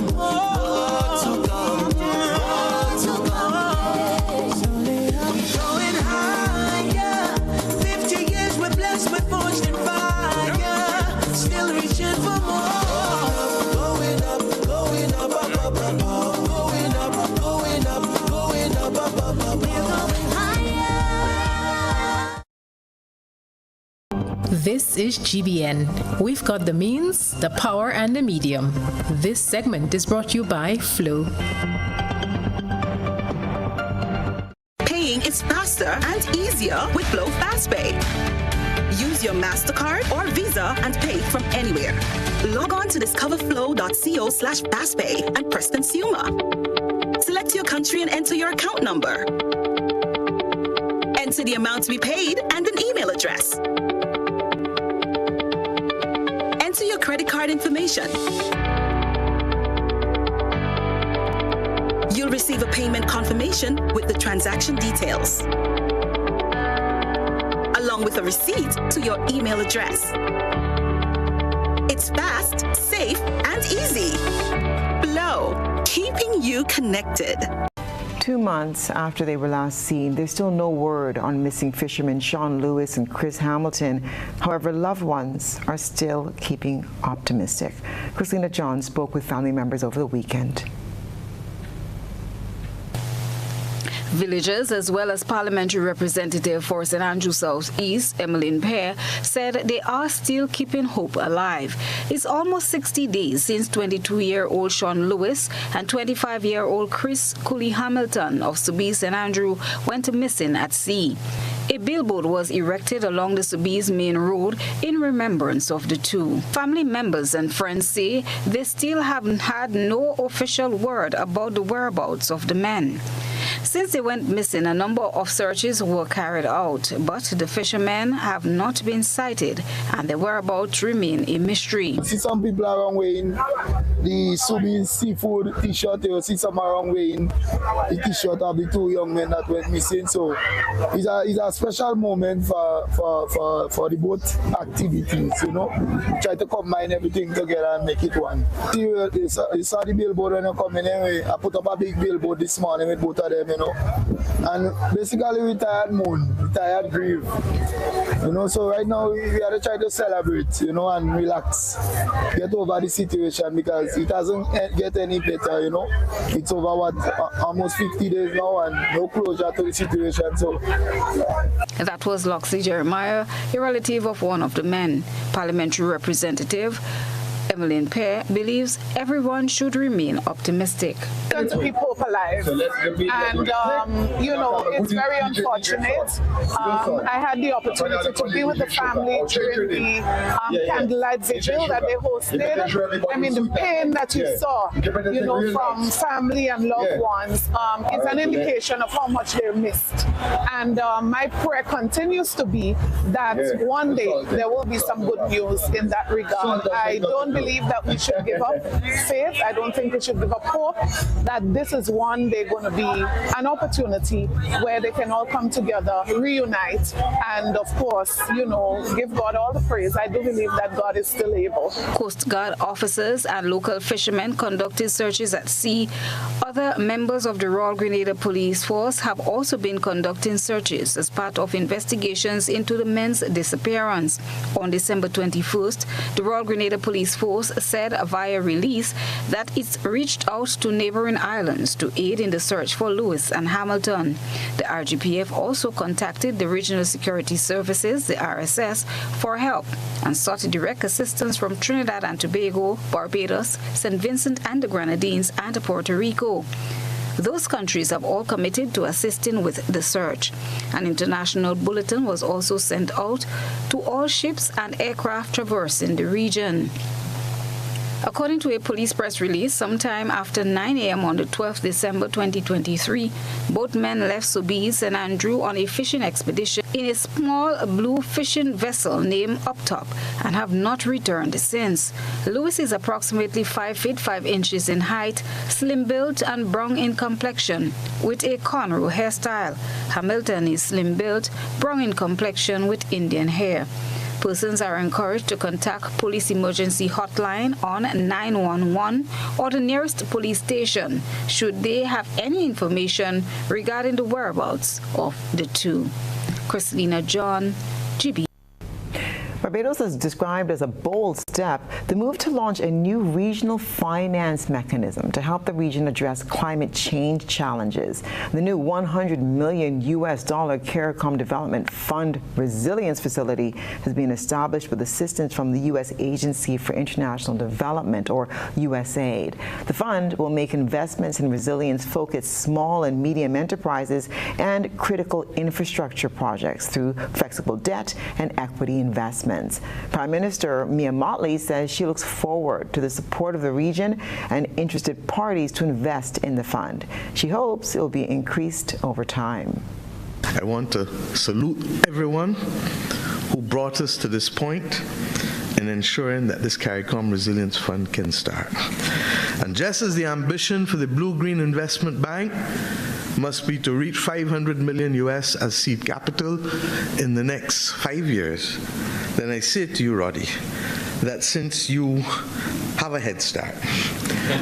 This is GBN. We've got the means, the power, and the medium. This segment is brought to you by Flow. Paying is faster and easier with Flow FastPay. Use your MasterCard or Visa and pay from anywhere. Log on to discoverflow.co/fastpay and press Consumer. Select your country and enter your account number. Enter the amount to be paid and an email address. Enter your credit card information. You'll receive a payment confirmation with the transaction details, along with a receipt to your email address. It's fast, safe, and easy. Flow, keeping you connected. 2 months after they were last seen, there's still no word on missing fishermen Sean Lewis and Chris Hamilton. However, loved ones are still keeping optimistic. Christina John spoke with family members over the weekend. Villagers, as well as Parliamentary Representative for St. Andrew South East, Emmeline Pear, said they are still keeping hope alive. It's almost 60 days since 22-year-old Sean Lewis and 25-year-old Chris Cooley Hamilton of Soubise St. Andrew went missing at sea. A billboard was erected along the Soubise main road in remembrance of the two. Family members and friends say they still haven't had no official word about the whereabouts of the men. Since they went missing, a number of searches were carried out, but the fishermen have not been sighted, and their whereabouts remain a mystery. I see some people around wearing the Subi seafood t-shirt. You see some around wearing the t-shirt of the two young men that went missing. So it's a special moment for the boat activities, you know. We try to combine everything together and make it one. You saw the billboard when you come in anyway. I put up a big billboard this morning with both of them, you know. And basically we tired moon, we tired grief. You know, so right now we are to try to celebrate, you know, and relax. Get over the situation because it doesn't get any better, you know. It's over almost 50 days now and no closure to the situation. So that was Loxley Jeremiah, a relative of one of the men. Parliamentary Representative Emmeline Pear believes everyone should remain optimistic. To keep hope alive, and you know, it's very unfortunate. I had the opportunity to be with the family during the candlelight vigil that they hosted. I mean, the pain that you saw, you know, from family and loved ones is an indication of how much they're missed. And my prayer continues to be that one day there will be some good news in that regard. I don't believe that we should give up faith. I don't think we should give up hope that this is one day going to be an opportunity where they can all come together, reunite, and of course, you know, give God all the praise. I do believe that God is still able. Coast Guard officers and local fishermen conducted searches at sea. Other members of the Royal Grenada Police Force have also been conducting searches as part of investigations into the men's disappearance. On December 21st, the Royal Grenada Police Force said via release that it's reached out to neighboring islands to aid in the search for Lewis and Hamilton. The RGPF also contacted the Regional Security Services, the RSS, for help and sought direct assistance from Trinidad and Tobago, Barbados, St. Vincent and the Grenadines, and Puerto Rico. Those countries have all committed to assisting with the search. An international bulletin was also sent out to all ships and aircraft traversing the region. According to a police press release, sometime after 9 a.m. on the 12th December 2023, both men left Subi, St. Andrew on a fishing expedition in a small blue fishing vessel named Uptop and have not returned since. Lewis is approximately 5 feet 5 inches in height, slim-built and brown in complexion, with a cornrow hairstyle. Hamilton is slim-built, brown in complexion with Indian hair. Persons are encouraged to contact Police Emergency Hotline on 911 or the nearest police station should they have any information regarding the whereabouts of the two. Christina John, GBN. Barbados has described as a bold step the move to launch a new regional finance mechanism to help the region address climate change challenges. The new $100 million CARICOM Development Fund Resilience Facility has been established with assistance from the U.S. Agency for International Development, or USAID. The fund will make investments in resilience-focused small and medium enterprises and critical infrastructure projects through flexible debt and equity investments. Prime Minister Mia Mottley says she looks forward to the support of the region and interested parties to invest in the fund. She hopes it will be increased over time. I want to salute everyone who brought us to this point in ensuring that this CARICOM Resilience Fund can start. And just as the ambition for the Blue-Green Investment Bank must be to reach $500 million as seed capital in the next 5 years, then I say to you, Roddy, that since you have a head start,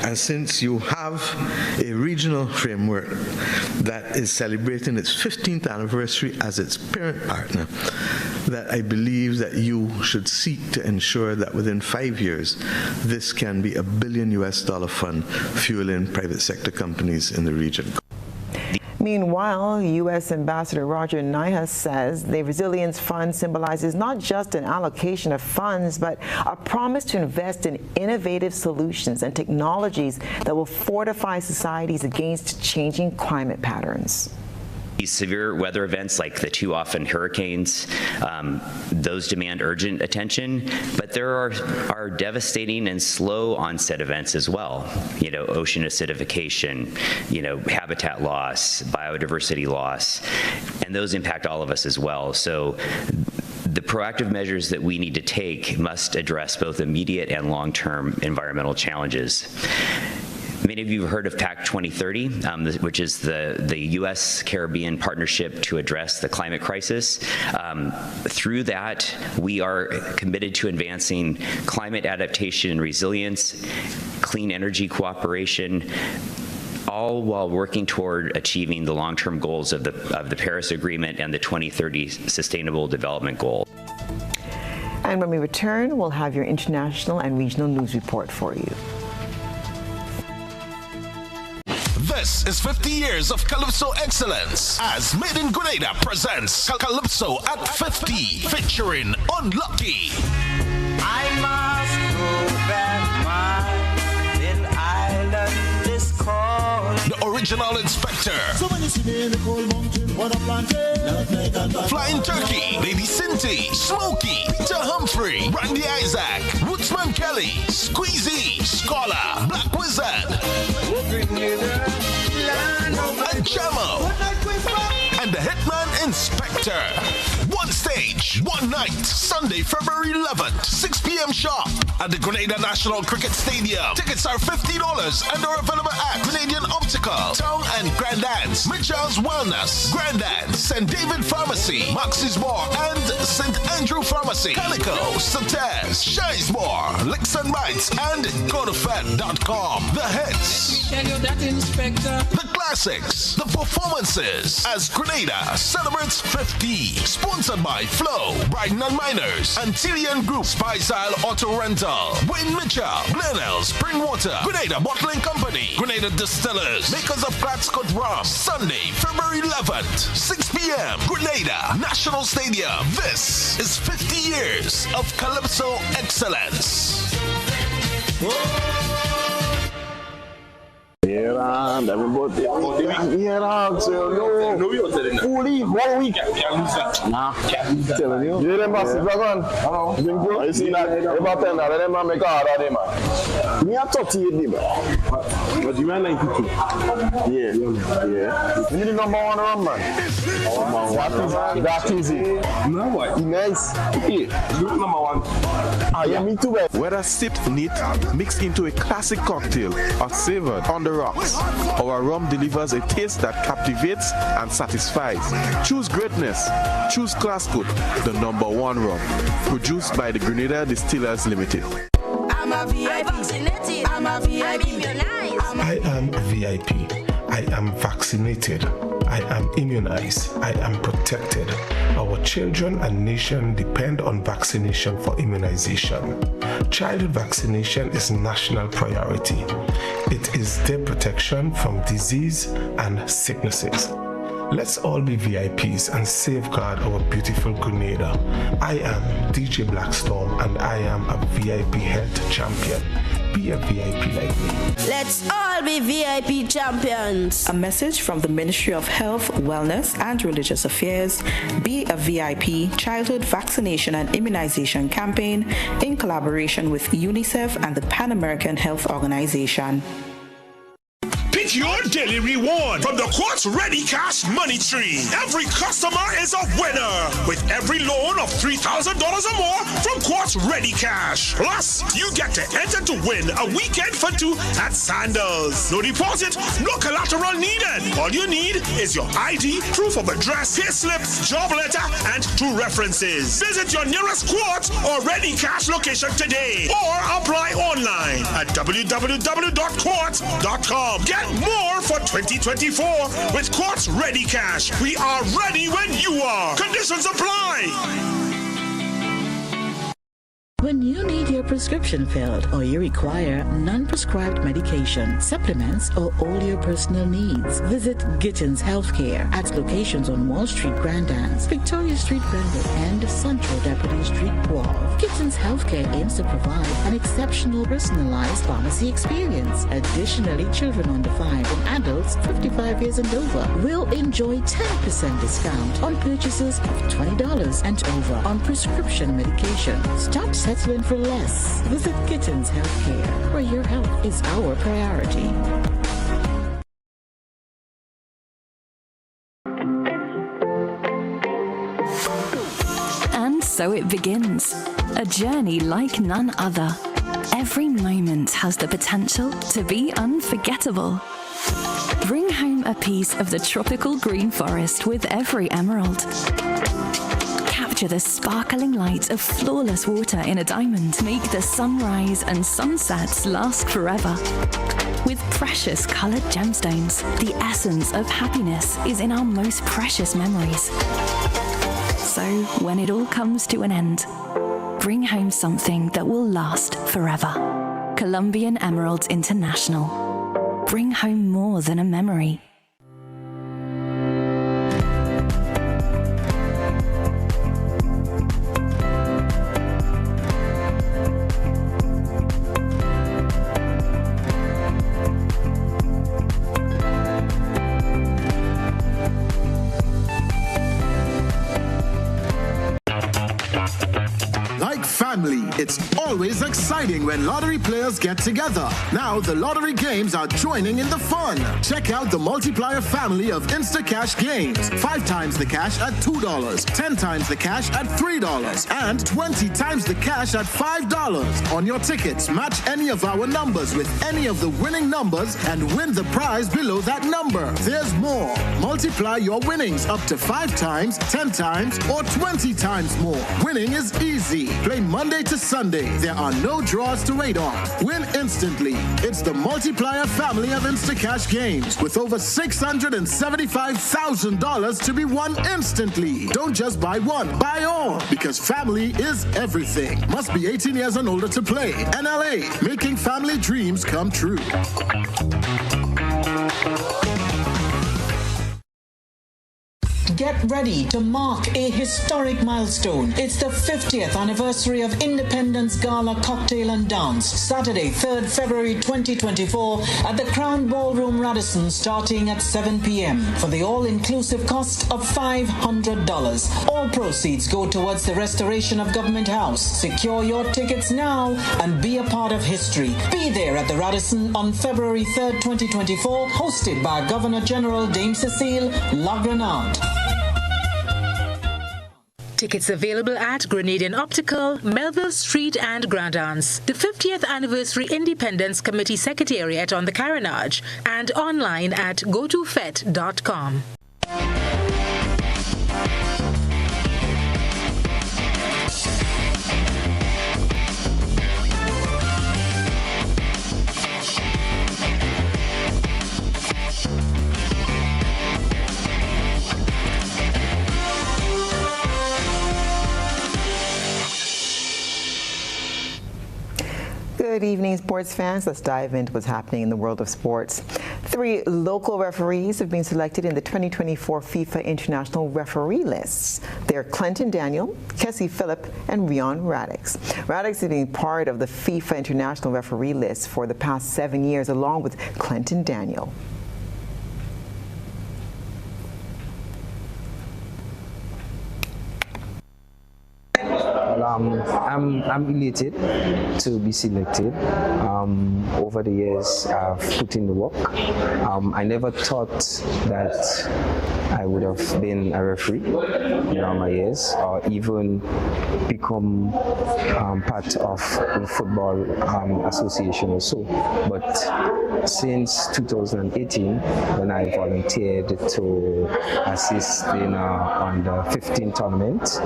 and since you have a regional framework that is celebrating its 15th anniversary as its parent partner, that I believe that you should seek to ensure that within 5 years, this can be $1 billion fund fueling private sector companies in the region. Meanwhile, U.S. Ambassador Roger Nihas says the Resilience Fund symbolizes not just an allocation of funds, but a promise to invest in innovative solutions and technologies that will fortify societies against changing climate patterns. These severe weather events, like the two often hurricanes, those demand urgent attention, but there are devastating and slow onset events as well. You know, ocean acidification, you know, habitat loss, biodiversity loss, and those impact all of us as well. So the proactive measures that we need to take must address both immediate and long-term environmental challenges. Many of you have heard of PAC 2030, which is the U.S. Caribbean partnership to address the climate crisis. Through that, we are committed to advancing climate adaptation and resilience, clean energy cooperation, all while working toward achieving the long-term goals of the Paris Agreement and the 2030 Sustainable Development Goal. And when we return, we'll have your international and regional news report for you. This is 50 years of Calypso excellence as Made in Grenada presents Calypso at 50 featuring Unlucky. I must go back, my little island is called. The original inspector. So when you see me in the cold mountain, what a plantain. Flying Turkey, Lady Cinty, Smokey, Peter Humphrey, Randy Isaac, Woodsman Kelly, Squeezy, Scholar, Black Wizard, and Chamo, and the Hitman Inspector. One stage, one night, Sunday, February 11th, 6 p.m. sharp at the Grenada National Cricket Stadium. Tickets are $50 and are available at Canadian Optical, Town and Grandans, Mitchell's Wellness, Grandans, St. David Pharmacy, Max's Bar, and St. Andrew Pharmacy, Calico, Sates, Shizemore, Licks and Bites, and GoToFed.com. The hits, the classics, the performances as Grenada celebrates 50. Sponsored by Flow, Brighton and Miners, Antillian Group, Spicyle Auto Rental, Wayne Mitchell, Glenelg, Springwater, Grenada Bottling Company, Grenada Distillers, makers of Gladscott Rum. Sunday, February 11th, 6 p.m. Grenada National Stadium. This is 50 years of Calypso excellence. Yeah, everybody. Yeah, so no. Fully 1 week. Nah, telling you. You remember Dragon? You see that? About 10, I remember make a hard day, man. Me a 38 man. But you are 92. Yeah. You need the number one run, man. What is that easy? No, what? Nice. Yeah. Number one. Ah, yeah, me too. Whether sipped neat, mixed into a classic cocktail, or savored on the rocks, our rum delivers a taste that captivates and satisfies. Choose greatness. Choose Classcoat, the number one rum. Produced by the Grenada Distillers Limited. I'm a VIP. I'm a VIP. I am VIP. I am vaccinated. I am immunized. I am protected. Our children and nation depend on vaccination for immunization. Childhood vaccination is national priority. It is their protection from disease and sicknesses. Let's all be VIPs and safeguard our beautiful Grenada. I am DJ Blackstorm and I am a VIP health champion. Be a VIP like me. Let's all be VIP champions. A message from the Ministry of Health, Wellness and Religious Affairs. Be a VIP Childhood Vaccination and Immunization Campaign in collaboration with UNICEF and the Pan American Health Organization. Pick your daily reward from the Quartz Ready Cash Money Tree. Every customer is a winner with every loan of $3,000 or more from Quartz Ready Cash. Plus, you get to enter to win a weekend for two at Sandals. No deposit, no collateral needed. All you need is your ID, proof of address, payslip, job letter, and 2 references. Visit your nearest Quartz or Ready Cash location today or apply online at www.quartz.com. Get more for 2024 with Quartz Ready Cash. We are ready when you are. Conditions apply. When you need your prescription filled or you require non-prescribed medication, supplements, or all your personal needs, visit Gittins Healthcare at locations on Wall Street, Grand Anse, Victoria Street, Granville, and Central Deputy Street, Wharf. Gittins Healthcare aims to provide an exceptional personalized pharmacy experience. Additionally, children under 5 and adults 55 years and over will enjoy 10% discount on purchases of $20 and over on prescription medication. Stop settling for less. Visit Gittins Healthcare, where your health is our priority. And so it begins. A journey like none other. Every moment has the potential to be unforgettable. Bring home a piece of the tropical green forest with every emerald. Capture the sparkling light of flawless water in a diamond. Make the sunrise and sunsets last forever. With precious colored gemstones, the essence of happiness is in our most precious memories. So when it all comes to an end, bring home something that will last forever. Colombian Emeralds International. Bring home more than a memory. Family, it's always exciting when lottery players get together. Now the lottery games are joining in the fun. Check out the multiplier family of Instacash games. 5 times the cash at $2, 10 times the cash at $3, and 20 times the cash at $5. On your tickets, match any of our numbers with any of the winning numbers and win the prize below that number. There's more. Multiply your winnings up to 5 times, 10 times, or 20 times more. Winning is easy. Play Monday to Sunday. There are no draws to wait on. Win instantly. It's the multiplier family of Instacash games with over $675,000 to be won instantly. Don't just buy one, buy all, because family is everything. Must be 18 years and older to play. NLA, making family dreams come true. Get ready to mark a historic milestone. It's the 50th anniversary of Independence Gala Cocktail and Dance, Saturday, 3rd February 2024 at the Crown Ballroom Radisson, starting at 7 p.m. for the all-inclusive cost of $500. All proceeds go towards the restoration of Government House. Secure your tickets now and be a part of history. Be there at the Radisson on February 3rd, 2024, hosted by Governor General Dame Cecile Lagranade. Tickets available at Grenadian Optical, Melville Street and Grand Anse, the 50th Anniversary Independence Committee Secretariat on the Carenage, and online at gotofet.com. Good evening, sports fans. Let's dive into what's happening in the world of sports. 3 local referees have been selected in the 2024 FIFA International Referee lists. They're Clinton Daniel, Kessie Phillip, and Rion Radix. Radix has been part of the FIFA International Referee list for the past 7 years, along with Clinton Daniel. I'm elated to be selected. Over the years, I've put in the work. I never thought that I would have been a referee in all my years, or even become part of the Football Association or so. But since 2018, when I volunteered to assist in on the 15th tournament,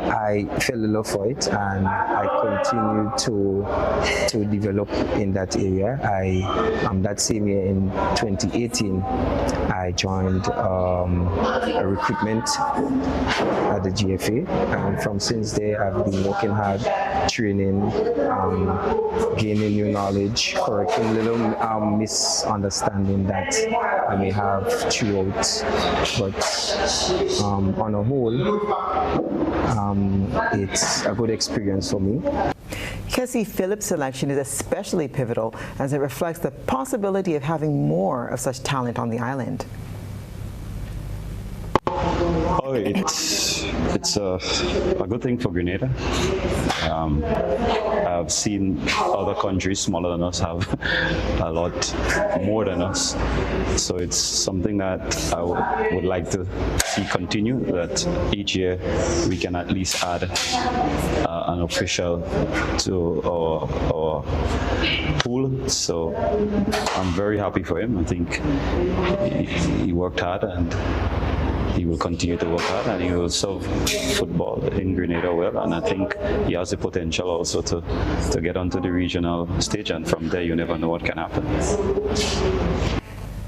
I felt the love for it, and I continued to develop in that area. That same year in 2018, I joined a recruitment at the GFA, and from since there I've been working hard, training, gaining new knowledge, correcting little misunderstanding that I may have throughout. But on a whole, it's a good experience for me. Kessie Phillips' selection is especially pivotal as it reflects the possibility of having more of such talent on the island. Oh, it's a good thing for Grenada. I've seen other countries smaller than us have a lot more than us. So it's something that I would like to see continue, that each year we can at least add an official to our pool. So I'm very happy for him. I think he worked hard, and he will continue to work hard, and he will serve football in Grenada well, and I think he has the potential also to get onto the regional stage, and from there you never know what can happen.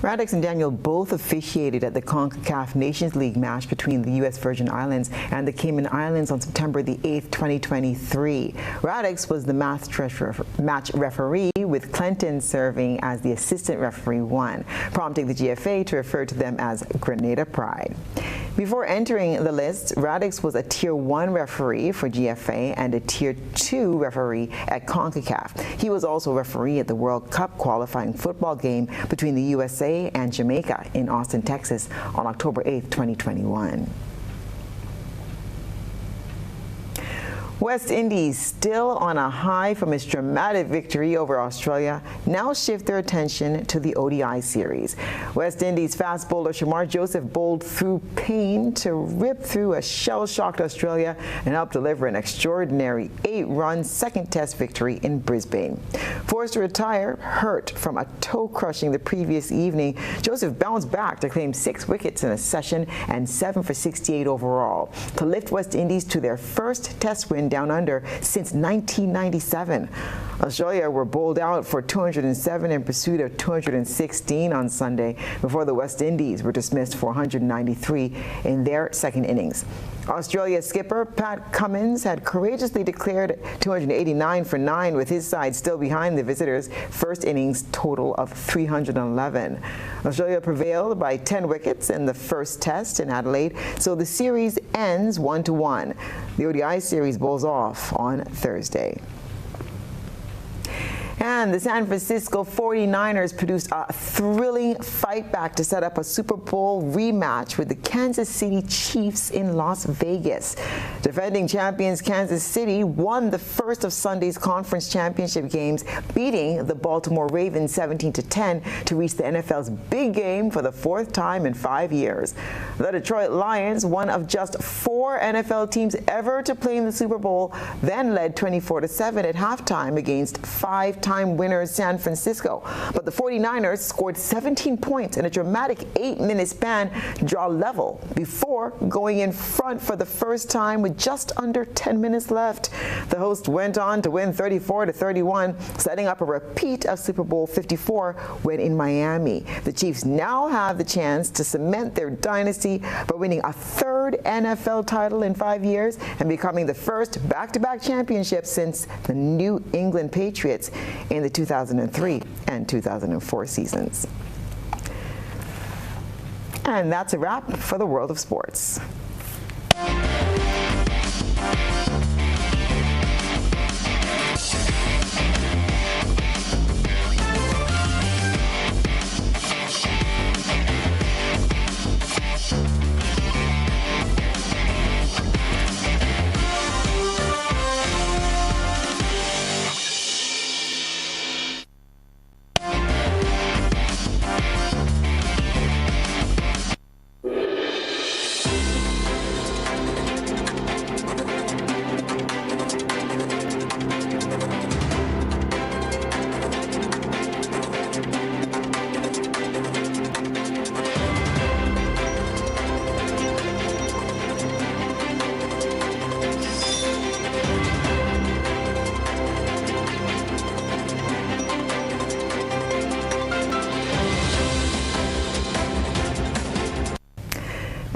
Radix and Daniel both officiated at the CONCACAF Nations League match between the U.S. Virgin Islands and the Cayman Islands on September the 8th, 2023. Radix was the match referee, with Clinton serving as the assistant referee 1, prompting the GFA to refer to them as Grenada Pride. Before entering the list, Radix was a Tier 1 referee for GFA and a Tier 2 referee at CONCACAF. He was also a referee at the World Cup qualifying football game between the USA and Jamaica in Austin, Texas on October 8, 2021. West Indies, still on a high from its dramatic victory over Australia, now shift their attention to the ODI series. West Indies fast bowler Shamar Joseph bowled through pain to rip through a shell-shocked Australia and help deliver an extraordinary 8-run second test victory in Brisbane. Forced to retire, hurt from a toe crushing the previous evening, Joseph bounced back to claim 6 wickets in a session and 7 for 68 overall to lift West Indies to their first test win down under since 1997. Australia were bowled out for 207 in pursuit of 216 on Sunday before the West Indies were dismissed for 193 in their second innings. Australia skipper Pat Cummins had courageously declared 289 for 9, with his side still behind the visitors' first innings total of 311. Australia prevailed by 10 wickets in the first test in Adelaide, so the series ends 1-1. The ODI series bowls off on Thursday. And the San Francisco 49ers produced a thrilling fight back to set up a Super Bowl rematch with the Kansas City Chiefs in Las Vegas. Defending champions Kansas City won the first of Sunday's conference championship games, beating the Baltimore Ravens 17-10 to reach the NFL's big game for the 4th time in 5 years. The Detroit Lions, one of just 4 NFL teams ever to play in the Super Bowl, then led 24-7 at halftime against 5-time winners San Francisco. But the 49ers scored 17 points in a dramatic 8-minute span to draw level before going in front for the first time with just under 10 minutes left. The hosts went on to win 34-31, setting up a repeat of Super Bowl 54 when in Miami. The Chiefs now have the chance to cement their dynasty by winning a 3rd NFL title in 5 years and becoming the first back-to-back championship since the New England Patriots in the 2003 and 2004 seasons. And that's a wrap for the world of sports.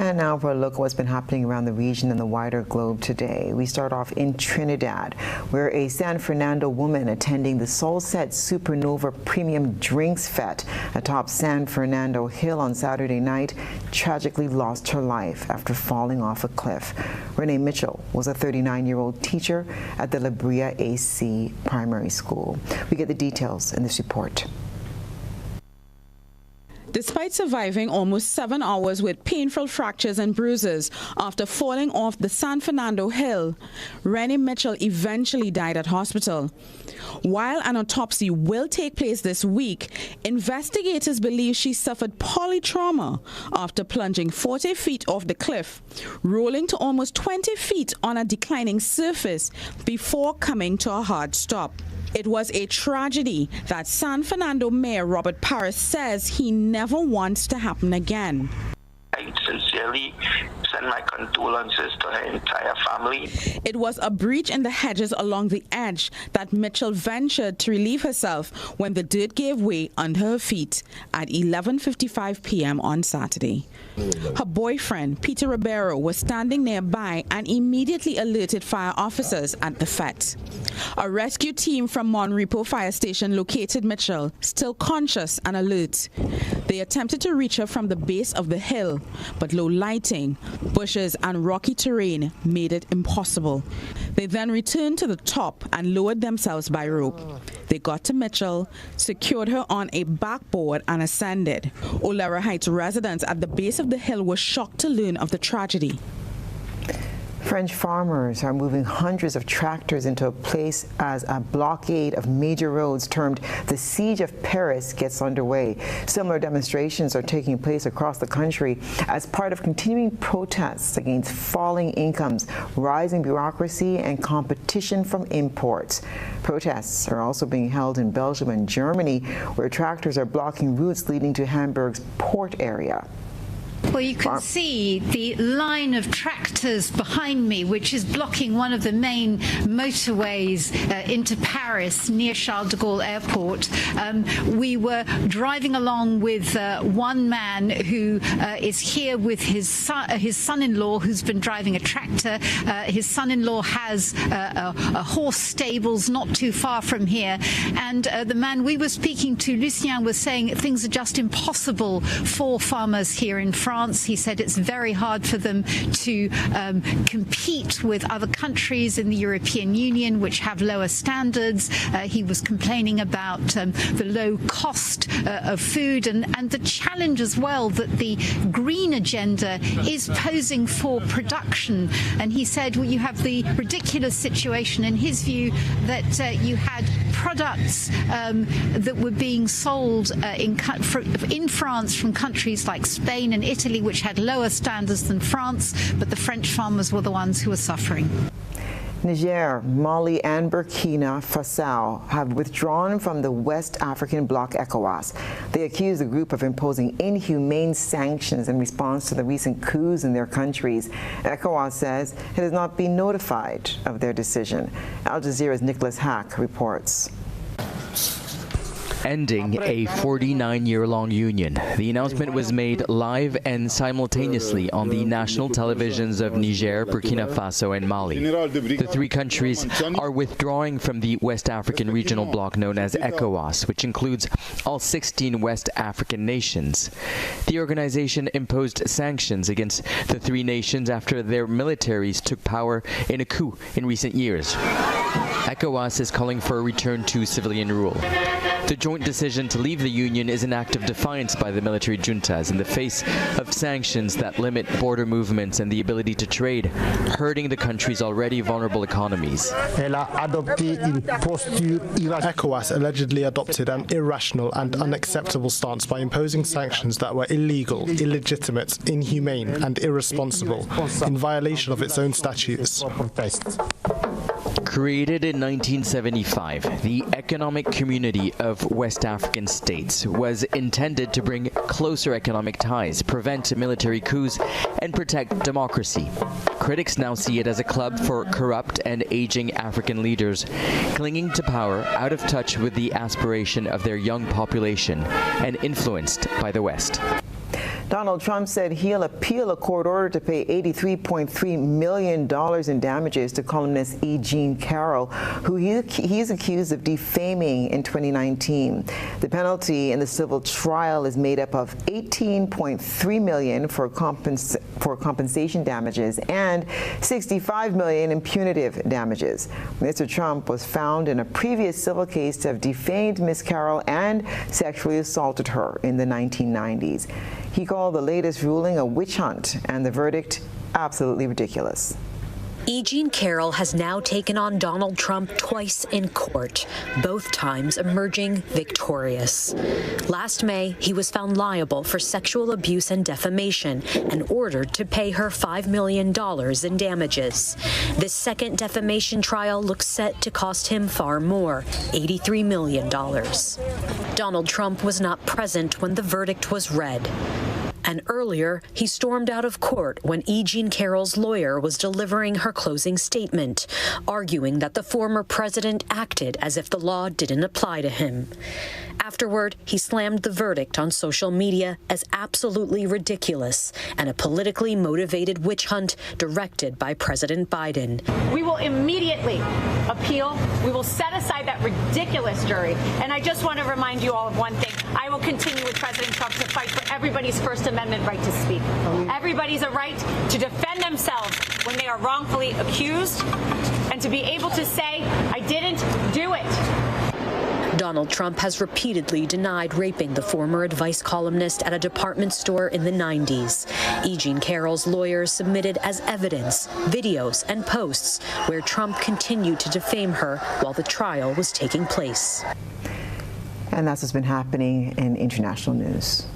And now for a look at what's been happening around the region and the wider globe today. We start off in Trinidad, where a San Fernando woman attending the Solset Supernova Premium Drinks Fete atop San Fernando Hill on Saturday night tragically lost her life after falling off a cliff. Renee Mitchell was a 39-year-old teacher at the La Brea AC Primary School. We get the details in this report. Despite surviving almost 7 hours with painful fractures and bruises after falling off the San Fernando Hill, Renee Mitchell eventually died at hospital. While an autopsy will take place this week, investigators believe she suffered polytrauma after plunging 40 feet off the cliff, rolling to almost 20 feet on a declining surface before coming to a hard stop. It was a tragedy that San Fernando Mayor Robert Parris says he never wants to happen again. I sincerely send my condolences to her entire family. It was a breach in the hedges along the edge that Mitchell ventured to relieve herself when the dirt gave way under her feet at 11:55 p.m. on Saturday. Her boyfriend, Peter Ribeiro, was standing nearby and immediately alerted fire officers at the fete. A rescue team from Monrepo Fire Station located Mitchell, still conscious and alert. They attempted to reach her from the base of the hill, but low lighting, bushes and rocky terrain made it impossible. They then returned to the top and lowered themselves by rope. They got to Mitchell, secured her on a backboard and ascended. Olera Heights residents at the base of the hill were shocked to learn of the tragedy. French farmers are moving hundreds of tractors into a place as a blockade of major roads termed the Siege of Paris gets underway. Similar demonstrations are taking place across the country as part of continuing protests against falling incomes, rising bureaucracy, and competition from imports. Protests are also being held in Belgium and Germany, where tractors are blocking routes leading to Hamburg's port area. Well, you can see the line of tractors behind me, which is blocking one of the main motorways into Paris near Charles de Gaulle Airport. We were driving along with one man who is here with his son-in-law, who's been driving a tractor. His son-in-law has a horse stables not too far from here. And the man we were speaking to, Lucien, was saying things are just impossible for farmers here in France. He said it's very hard for them to compete with other countries in the European Union which have lower standards. He was complaining about the low cost of food and the challenge as well that the green agenda is posing for production. And he said, well, you have the ridiculous situation in his view that you had products that were being sold in France from countries like Spain and Italy, which had lower standards than France, but the French farmers were the ones who were suffering. Niger, Mali, and Burkina Faso have withdrawn from the West African bloc ECOWAS. They accuse the group of imposing inhumane sanctions in response to the recent coups in their countries. ECOWAS says it has not been notified of their decision. Al Jazeera's Nicholas Hack reports. Ending a 49-year-long union. The announcement was made live and simultaneously on the national televisions of Niger, Burkina Faso, and Mali. The three countries are withdrawing from the West African regional bloc known as ECOWAS, which includes all 16 West African nations. The organization imposed sanctions against the three nations after their militaries took power in a coup in recent years. ECOWAS is calling for a return to civilian rule. The joint decision to leave the union is an act of defiance by the military juntas in the face of sanctions that limit border movements and the ability to trade, hurting the country's already vulnerable economies. ECOWAS allegedly adopted an irrational and unacceptable stance by imposing sanctions that were illegal, illegitimate, inhumane, and irresponsible, in violation of its own statutes. Created in 1975, the Economic Community of West African States was intended to bring closer economic ties, prevent military coups, and protect democracy. Critics now see it as a club for corrupt and aging African leaders, clinging to power out of touch with the aspiration of their young population and influenced by the West. Donald Trump said he'll appeal a court order to pay $83.3 million in damages to columnist E. Jean Carroll, who he is accused of defaming in 2019. The penalty in the civil trial is made up of $18.3 million for compensation damages and $65 million in punitive damages. Mr. Trump was found in a previous civil case to have defamed Ms. Carroll and sexually assaulted her in the 1990s. He called the latest ruling a witch hunt and the verdict absolutely ridiculous. E. Jean Carroll has now taken on Donald Trump twice in court, both times emerging victorious. Last May, he was found liable for sexual abuse and defamation and ordered to pay her $5 million in damages. This second defamation trial looks set to cost him far more, $83 million. Donald Trump was not present when the verdict was read. And earlier, he stormed out of court when E. Jean Carroll's lawyer was delivering her closing statement, arguing that the former president acted as if the law didn't apply to him. Afterward, he slammed the verdict on social media as absolutely ridiculous and a politically motivated witch hunt directed by President Biden. We will immediately appeal. We will set aside that ridiculous jury. And I just want to remind you all of one thing. I will continue with President Trump to fight for everybody's First Amendment right to speak. Everybody's a right to defend themselves when they are wrongfully accused and to be able to say, I didn't do it. Donald Trump has repeatedly denied raping the former advice columnist at a department store in the 90s. E. Jean Carroll's lawyers submitted as evidence videos and posts where Trump continued to defame her while the trial was taking place. And that's what's been happening in international news.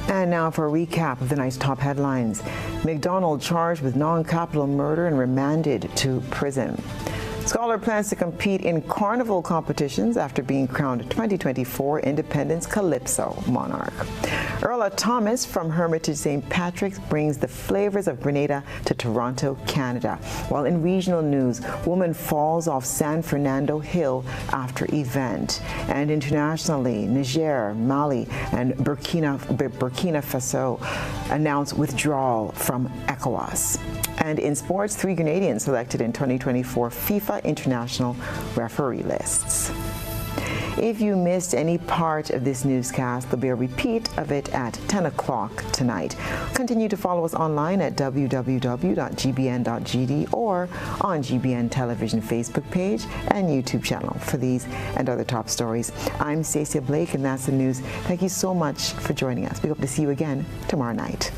And now for a recap of the night's top headlines. McDonald charged with non-capital murder and remanded to prison. Scholar plans to compete in carnival competitions after being crowned 2024 Independence Calypso Monarch. Earl Thomas from Hermitage St. Patrick's brings the flavors of Grenada to Toronto, Canada. While in regional news, woman falls off San Fernando Hill after event. And internationally, Niger, Mali, and Burkina Faso announced withdrawal from ECOWAS. And in sports, 3 Grenadians selected in 2024 FIFA International referee lists. If you missed any part of this newscast, there'll be a repeat of it at 10 o'clock tonight. Continue to follow us online at www.gbn.gd or on GBN Television Facebook page and YouTube channel for these and other top stories. I'm Stacey Blake, and that's the news. Thank you so much for joining us. We hope to see you again tomorrow night.